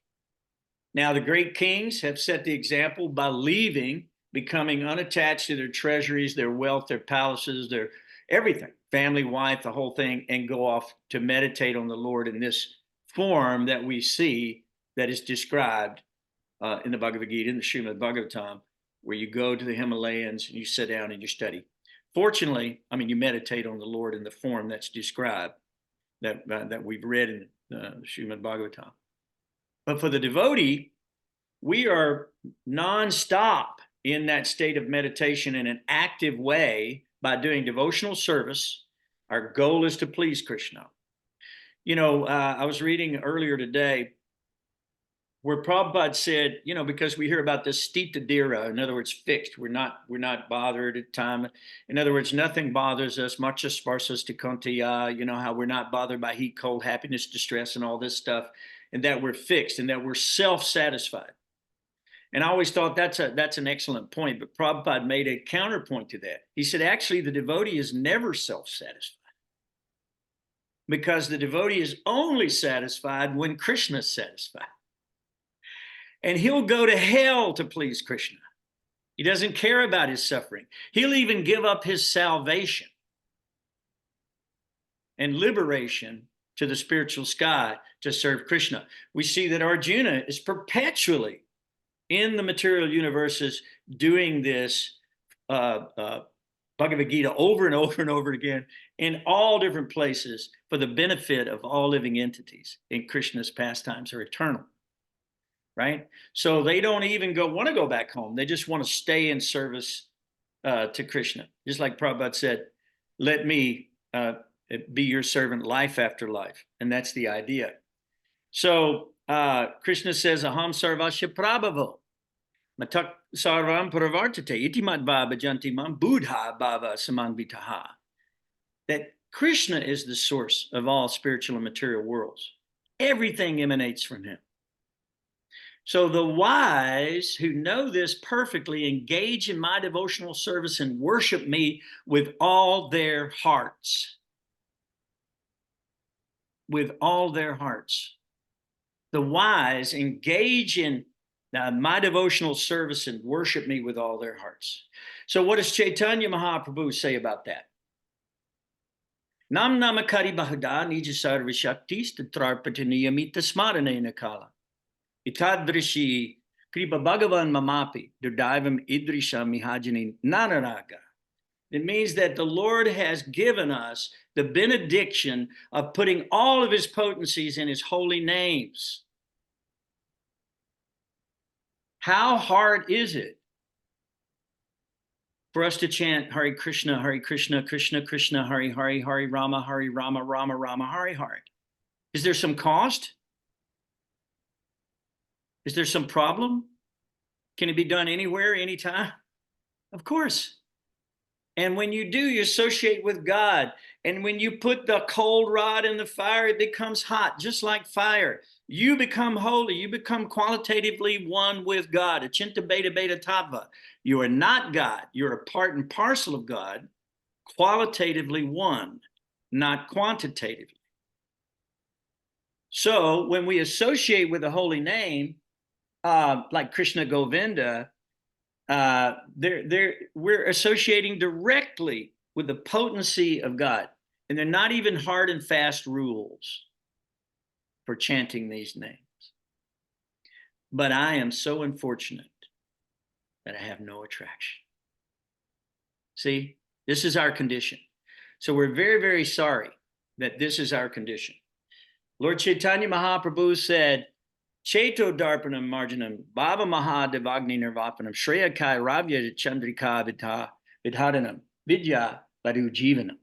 Now, the great kings have set the example by leaving, becoming unattached to their treasuries, their wealth, their palaces, their everything, family, wife, the whole thing, and go off to meditate on the Lord in this form that we see that is described in the Bhagavad Gita, in the Srimad Bhagavatam, where you go to the Himalayas and you sit down and you study. Fortunately, you meditate on the Lord in the form that's described, that we've read in the Srimad Bhagavatam. But for the devotee, we are nonstop in that state of meditation in an active way by doing devotional service. Our goal is to please Krishna. I was reading earlier today where Prabhupada said, because we hear about this stita dira, in other words, fixed. We're not bothered at time. In other words, nothing bothers us, much as sparsas to kontiya, how we're not bothered by heat, cold, happiness, distress, and all this stuff, and that we're fixed and that we're self-satisfied. And I always thought that's an excellent point, but Prabhupada made a counterpoint to that. He said, actually, the devotee is never self-satisfied, because the devotee is only satisfied when Krishna is satisfied. And he'll go to hell to please Krishna. He doesn't care about his suffering. He'll even give up his salvation and liberation to the spiritual sky to serve Krishna. We see that Arjuna is perpetually in the material universes doing this Bhagavad Gita over and over and over again in all different places for the benefit of all living entities. And Krishna's pastimes are eternal. Right? So they don't even want to go back home. They just want to stay in service to Krishna. Just like Prabhupada said, let me be your servant life after life. And that's the idea. So Krishna says, Aham sarvasya prabhavo, matak sarvam pravartate, iti madva bhajanti mam buddha bhava samanvitaha. That Krishna is the source of all spiritual and material worlds. Everything emanates from him. So the wise who know this perfectly engage in my devotional service and worship me with all their hearts. With all their hearts. The wise engage in my devotional service and worship me with all their hearts. So what does Chaitanya Mahaprabhu say about that? Nam namakari bahada nija sarva shaktis tatrarpati niyamita smaranena kala. Itadrishi kripa bhagavan mamapi durdaivam idrisha mihajani nanaraga. It means that the Lord has given us the benediction of putting all of his potencies in his holy names. How hard is it for us to chant Hare Krishna, Krishna Krishna, Hare Hare, Hare Rama, Rama Rama, Hare Hare? Is there some cost? Is there some problem? Can it be done anywhere, anytime? Of course. And when you do, you associate with God. And when you put the cold rod in the fire, it becomes hot, just like fire. You become holy. You become qualitatively one with God. Achinta beta beta tattva. You are not God. You're a part and parcel of God, qualitatively one, not quantitatively. So when we associate with the holy name, like Krishna Govinda, we're associating directly with the potency of God. And they're not even hard and fast rules for chanting these names. But I am so unfortunate that I have no attraction. See, this is our condition. So we're very, very sorry that this is our condition. Lord Chaitanya Mahaprabhu said, Cheto Darpanam Marjanam, Baba Mahadevagni Nirvapanam, Shreya Kai Ravya Chandrika Vidhadanam, Vidya Varu Jivanam.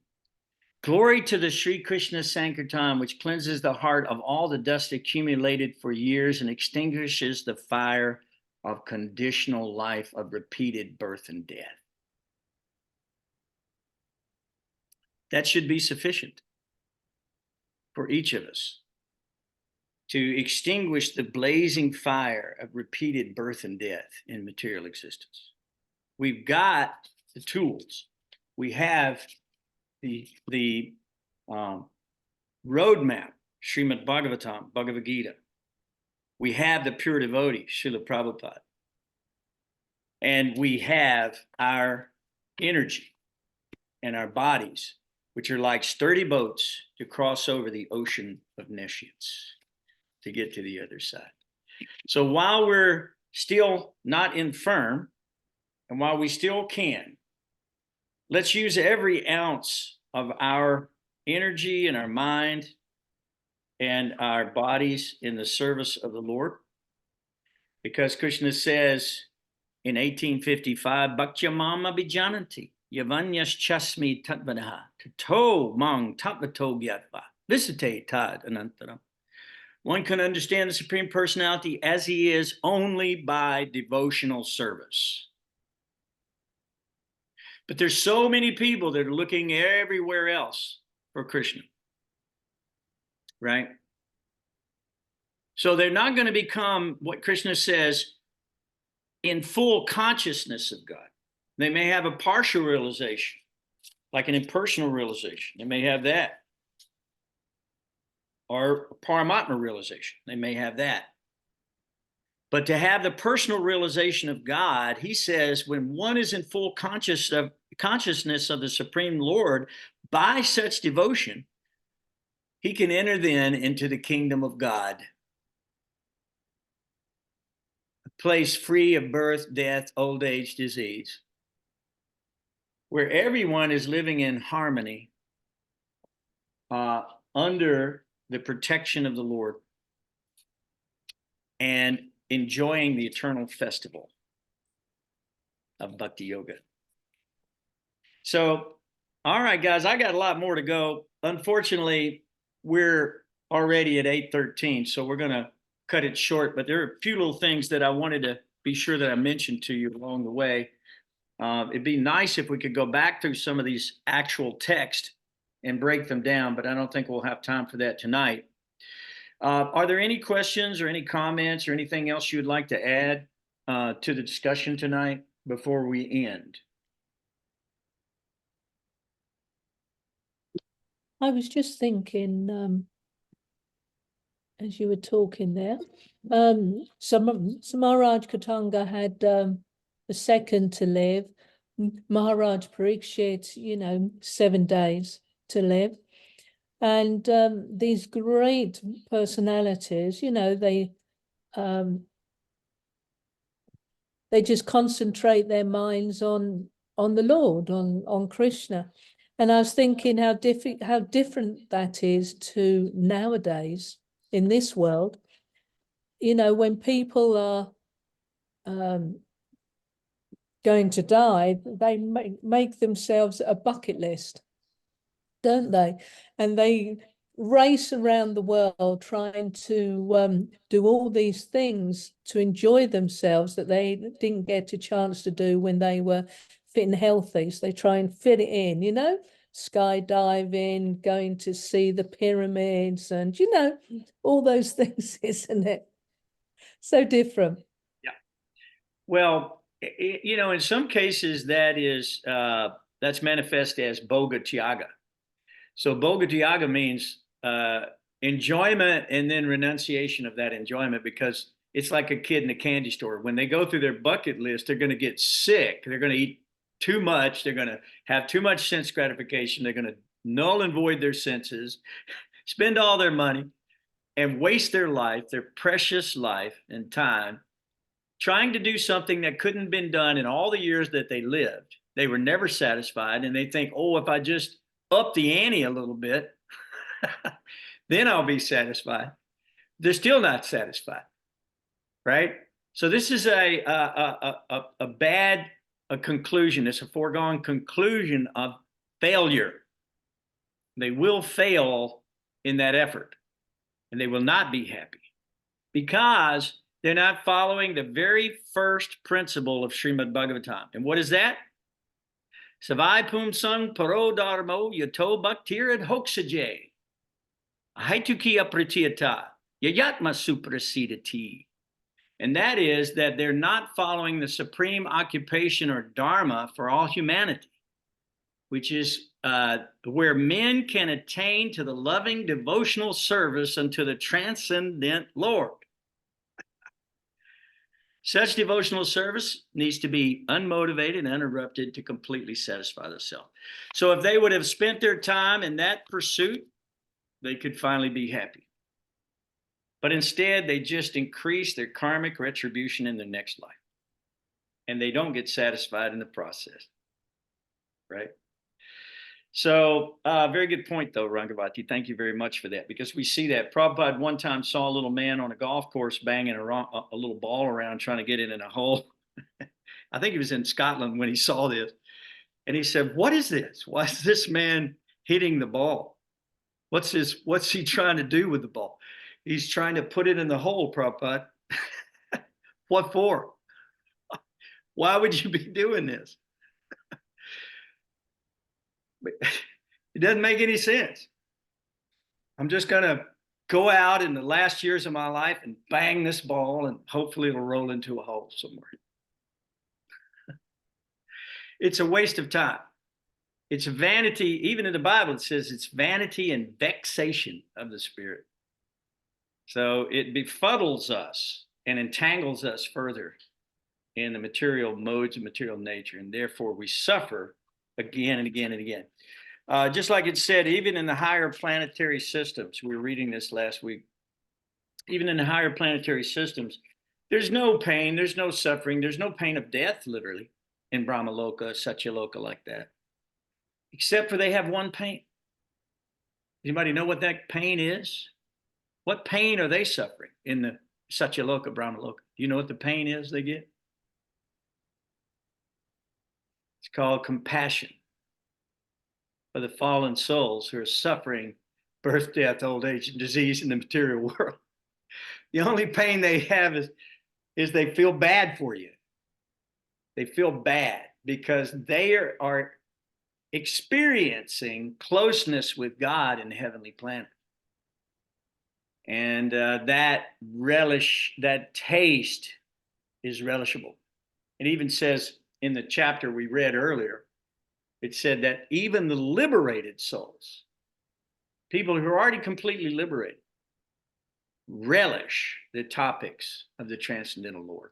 Glory to the Sri Krishna Sankirtan, which cleanses the heart of all the dust accumulated for years and extinguishes the fire of conditional life of repeated birth and death. That should be sufficient for each of us to extinguish the blazing fire of repeated birth and death in material existence. We've got the tools. We have the roadmap, Srimad Bhagavatam, Bhagavad Gita. We have the pure devotees, Srila Prabhupada. And we have our energy and our bodies, which are like sturdy boats to cross over the ocean of nescience to get to the other side. So while we're still not infirm, and while we still can, let's use every ounce of our energy and our mind and our bodies in the service of the Lord. Because Krishna says in 1855, Bhaktya mama bijananti, yavanyas chasmi tatvadaha, tato mang tatvato gyatva, visite tad anantaram. One can understand the Supreme Personality as he is only by devotional service. But there's so many people that are looking everywhere else for Krishna, right? So they're not going to become what Krishna says in full consciousness of God. They may have a partial realization, like an impersonal realization. They may have that. Or Paramatma realization. They may have that. But to have the personal realization of God, he says, when one is in full consciousness of the Supreme Lord, by such devotion, he can enter then into the kingdom of God. A place free of birth, death, old age, disease, where everyone is living in harmony under the protection of the Lord and enjoying the eternal festival of Bhakti Yoga. So, all right, guys, I got a lot more to go. Unfortunately, we're already at 8:13, so we're going to cut it short. But there are a few little things that I wanted to be sure that I mentioned to you along the way. It'd be nice if we could go back through some of these actual text and break them down, but I don't think we'll have time for that tonight. Are there any questions or any comments or anything else you would like to add to the discussion tonight before we end? I was just thinking, as you were talking there, Maharaj Katanga had a second to live. Maharaj Parikshit, 7 days to live. And these great personalities, they just concentrate their minds on the Lord, on Krishna. And I was thinking how different that is to nowadays in this world. When people are going to die, they make themselves a bucket list, don't they? And they race around the world trying to do all these things to enjoy themselves that they didn't get a chance to do when they were fit and healthy. So they try and fit it in, skydiving, going to see the pyramids, and all those things, isn't it? So different. Yeah. Well, in some cases that's manifest as Bhoga Tyaga. So Bhoga Tyaga means enjoyment and then renunciation of that enjoyment, because it's like a kid in a candy store. When they go through their bucket list, they're going to get sick. They're going to eat too much. They're going to have too much sense gratification. They're going to null and void their senses, spend all their money, and waste their life, their precious life and time, trying to do something that couldn't have been done in all the years that they lived. They were never satisfied, and they think, oh, if I just up the ante a little bit, then I'll be satisfied. They're still not satisfied, right? So this is a bad conclusion. It's a foregone conclusion of failure. They will fail in that effort, and they will not be happy because they're not following the very first principle of Srimad Bhagavatam. And what is that? Savai pumsang paro dharmo yato bhaktir ad hoksaje. Haituki apratiyata yayatma suprasidati. And that is that they're not following the supreme occupation or dharma for all humanity, which is where men can attain to the loving devotional service unto the transcendent Lord. Such devotional service needs to be unmotivated and uninterrupted to completely satisfy the self. So if they would have spent their time in that pursuit, they could finally be happy. But instead, they just increase their karmic retribution in the next life. And they don't get satisfied in the process, right? So very good point, though, Rangavati. Thank you very much for that, because we see that. Prabhupada one time saw a little man on a golf course banging a little ball around trying to get it in a hole. I think he was in Scotland when he saw this. And he said, what is this? Why is this man hitting the ball? What's he trying to do with the ball? He's trying to put it in the hole, Prabhupada. What for? Why would you be doing this? It doesn't make any sense. I'm just going to go out in the last years of my life and bang this ball, and hopefully it'll roll into a hole somewhere. It's a waste of time. It's vanity. Even in the Bible, it says it's vanity and vexation of the spirit. So it befuddles us and entangles us further in the material modes of material nature, and therefore we suffer again and again and again. Just like it said, even in the higher planetary systems, we were reading this last week, even in the higher planetary systems, there's no pain, there's no suffering, there's no pain of death, literally, in Brahmaloka, Satyaloka, like that, except for they have one pain. Anybody know what that pain is? What pain are they suffering in the Satyaloka, Brahmaloka? Do you know what the pain is they get? It's called compassion for the fallen souls who are suffering birth, death, old age, and disease in the material world. The only pain they have is they feel bad for you. They feel bad because they are experiencing closeness with God in the heavenly planet. And that relish, that taste is relishable. It even says in the chapter we read earlier, it said that even the liberated souls, people who are already completely liberated, relish the topics of the transcendental Lord.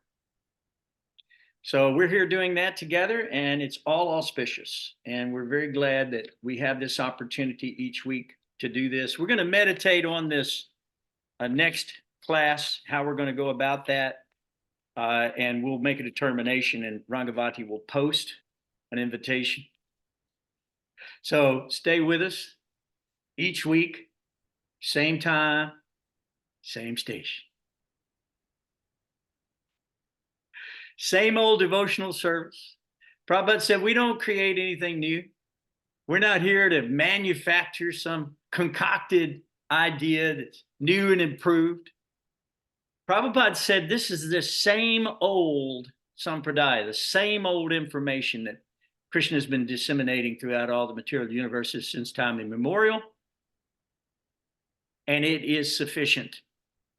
So we're here doing that together, and it's all auspicious. And we're very glad that we have this opportunity each week to do this. We're going to meditate on this next class, how we're going to go about that. And we'll make a determination, and Rangavati will post an invitation. So stay with us each week, same time, same station. Same old devotional service. Prabhupada said, we don't create anything new. We're not here to manufacture some concocted idea that's new and improved. Prabhupada said this is the same old sampradaya, the same old information that Krishna has been disseminating throughout all the material universes since time immemorial. And it is sufficient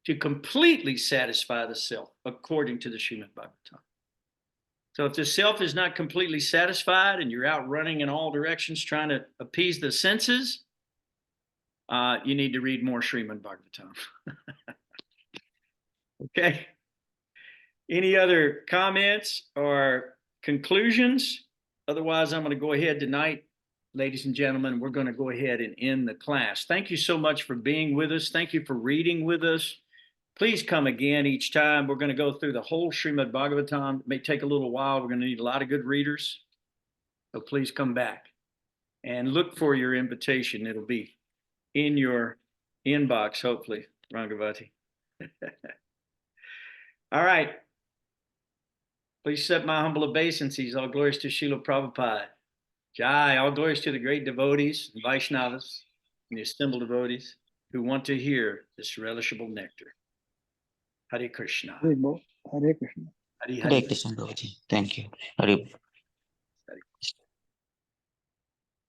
to completely satisfy the self, according to the Srimad Bhagavatam. So if the self is not completely satisfied and you're out running in all directions trying to appease the senses, you need to read more Srimad Bhagavatam. Okay. Any other comments or conclusions? Otherwise, I'm going to go ahead tonight, ladies and gentlemen. We're going to go ahead and end the class. Thank you so much for being with us. Thank you for reading with us. Please come again each time. We're going to go through the whole Srimad Bhagavatam. It may take a little while. We're going to need a lot of good readers. So please come back and look for your invitation. It'll be in your inbox, hopefully, Rangavati. All right. Please accept my humble obeisances. All glories to Srila Prabhupada. Jai. All glories to the great devotees and Vaishnavas and the assembled devotees who want to hear this relishable nectar. Hare Krishna. Hare Krishna. Hare Krishna, Prabhuji. Thank you. Hare.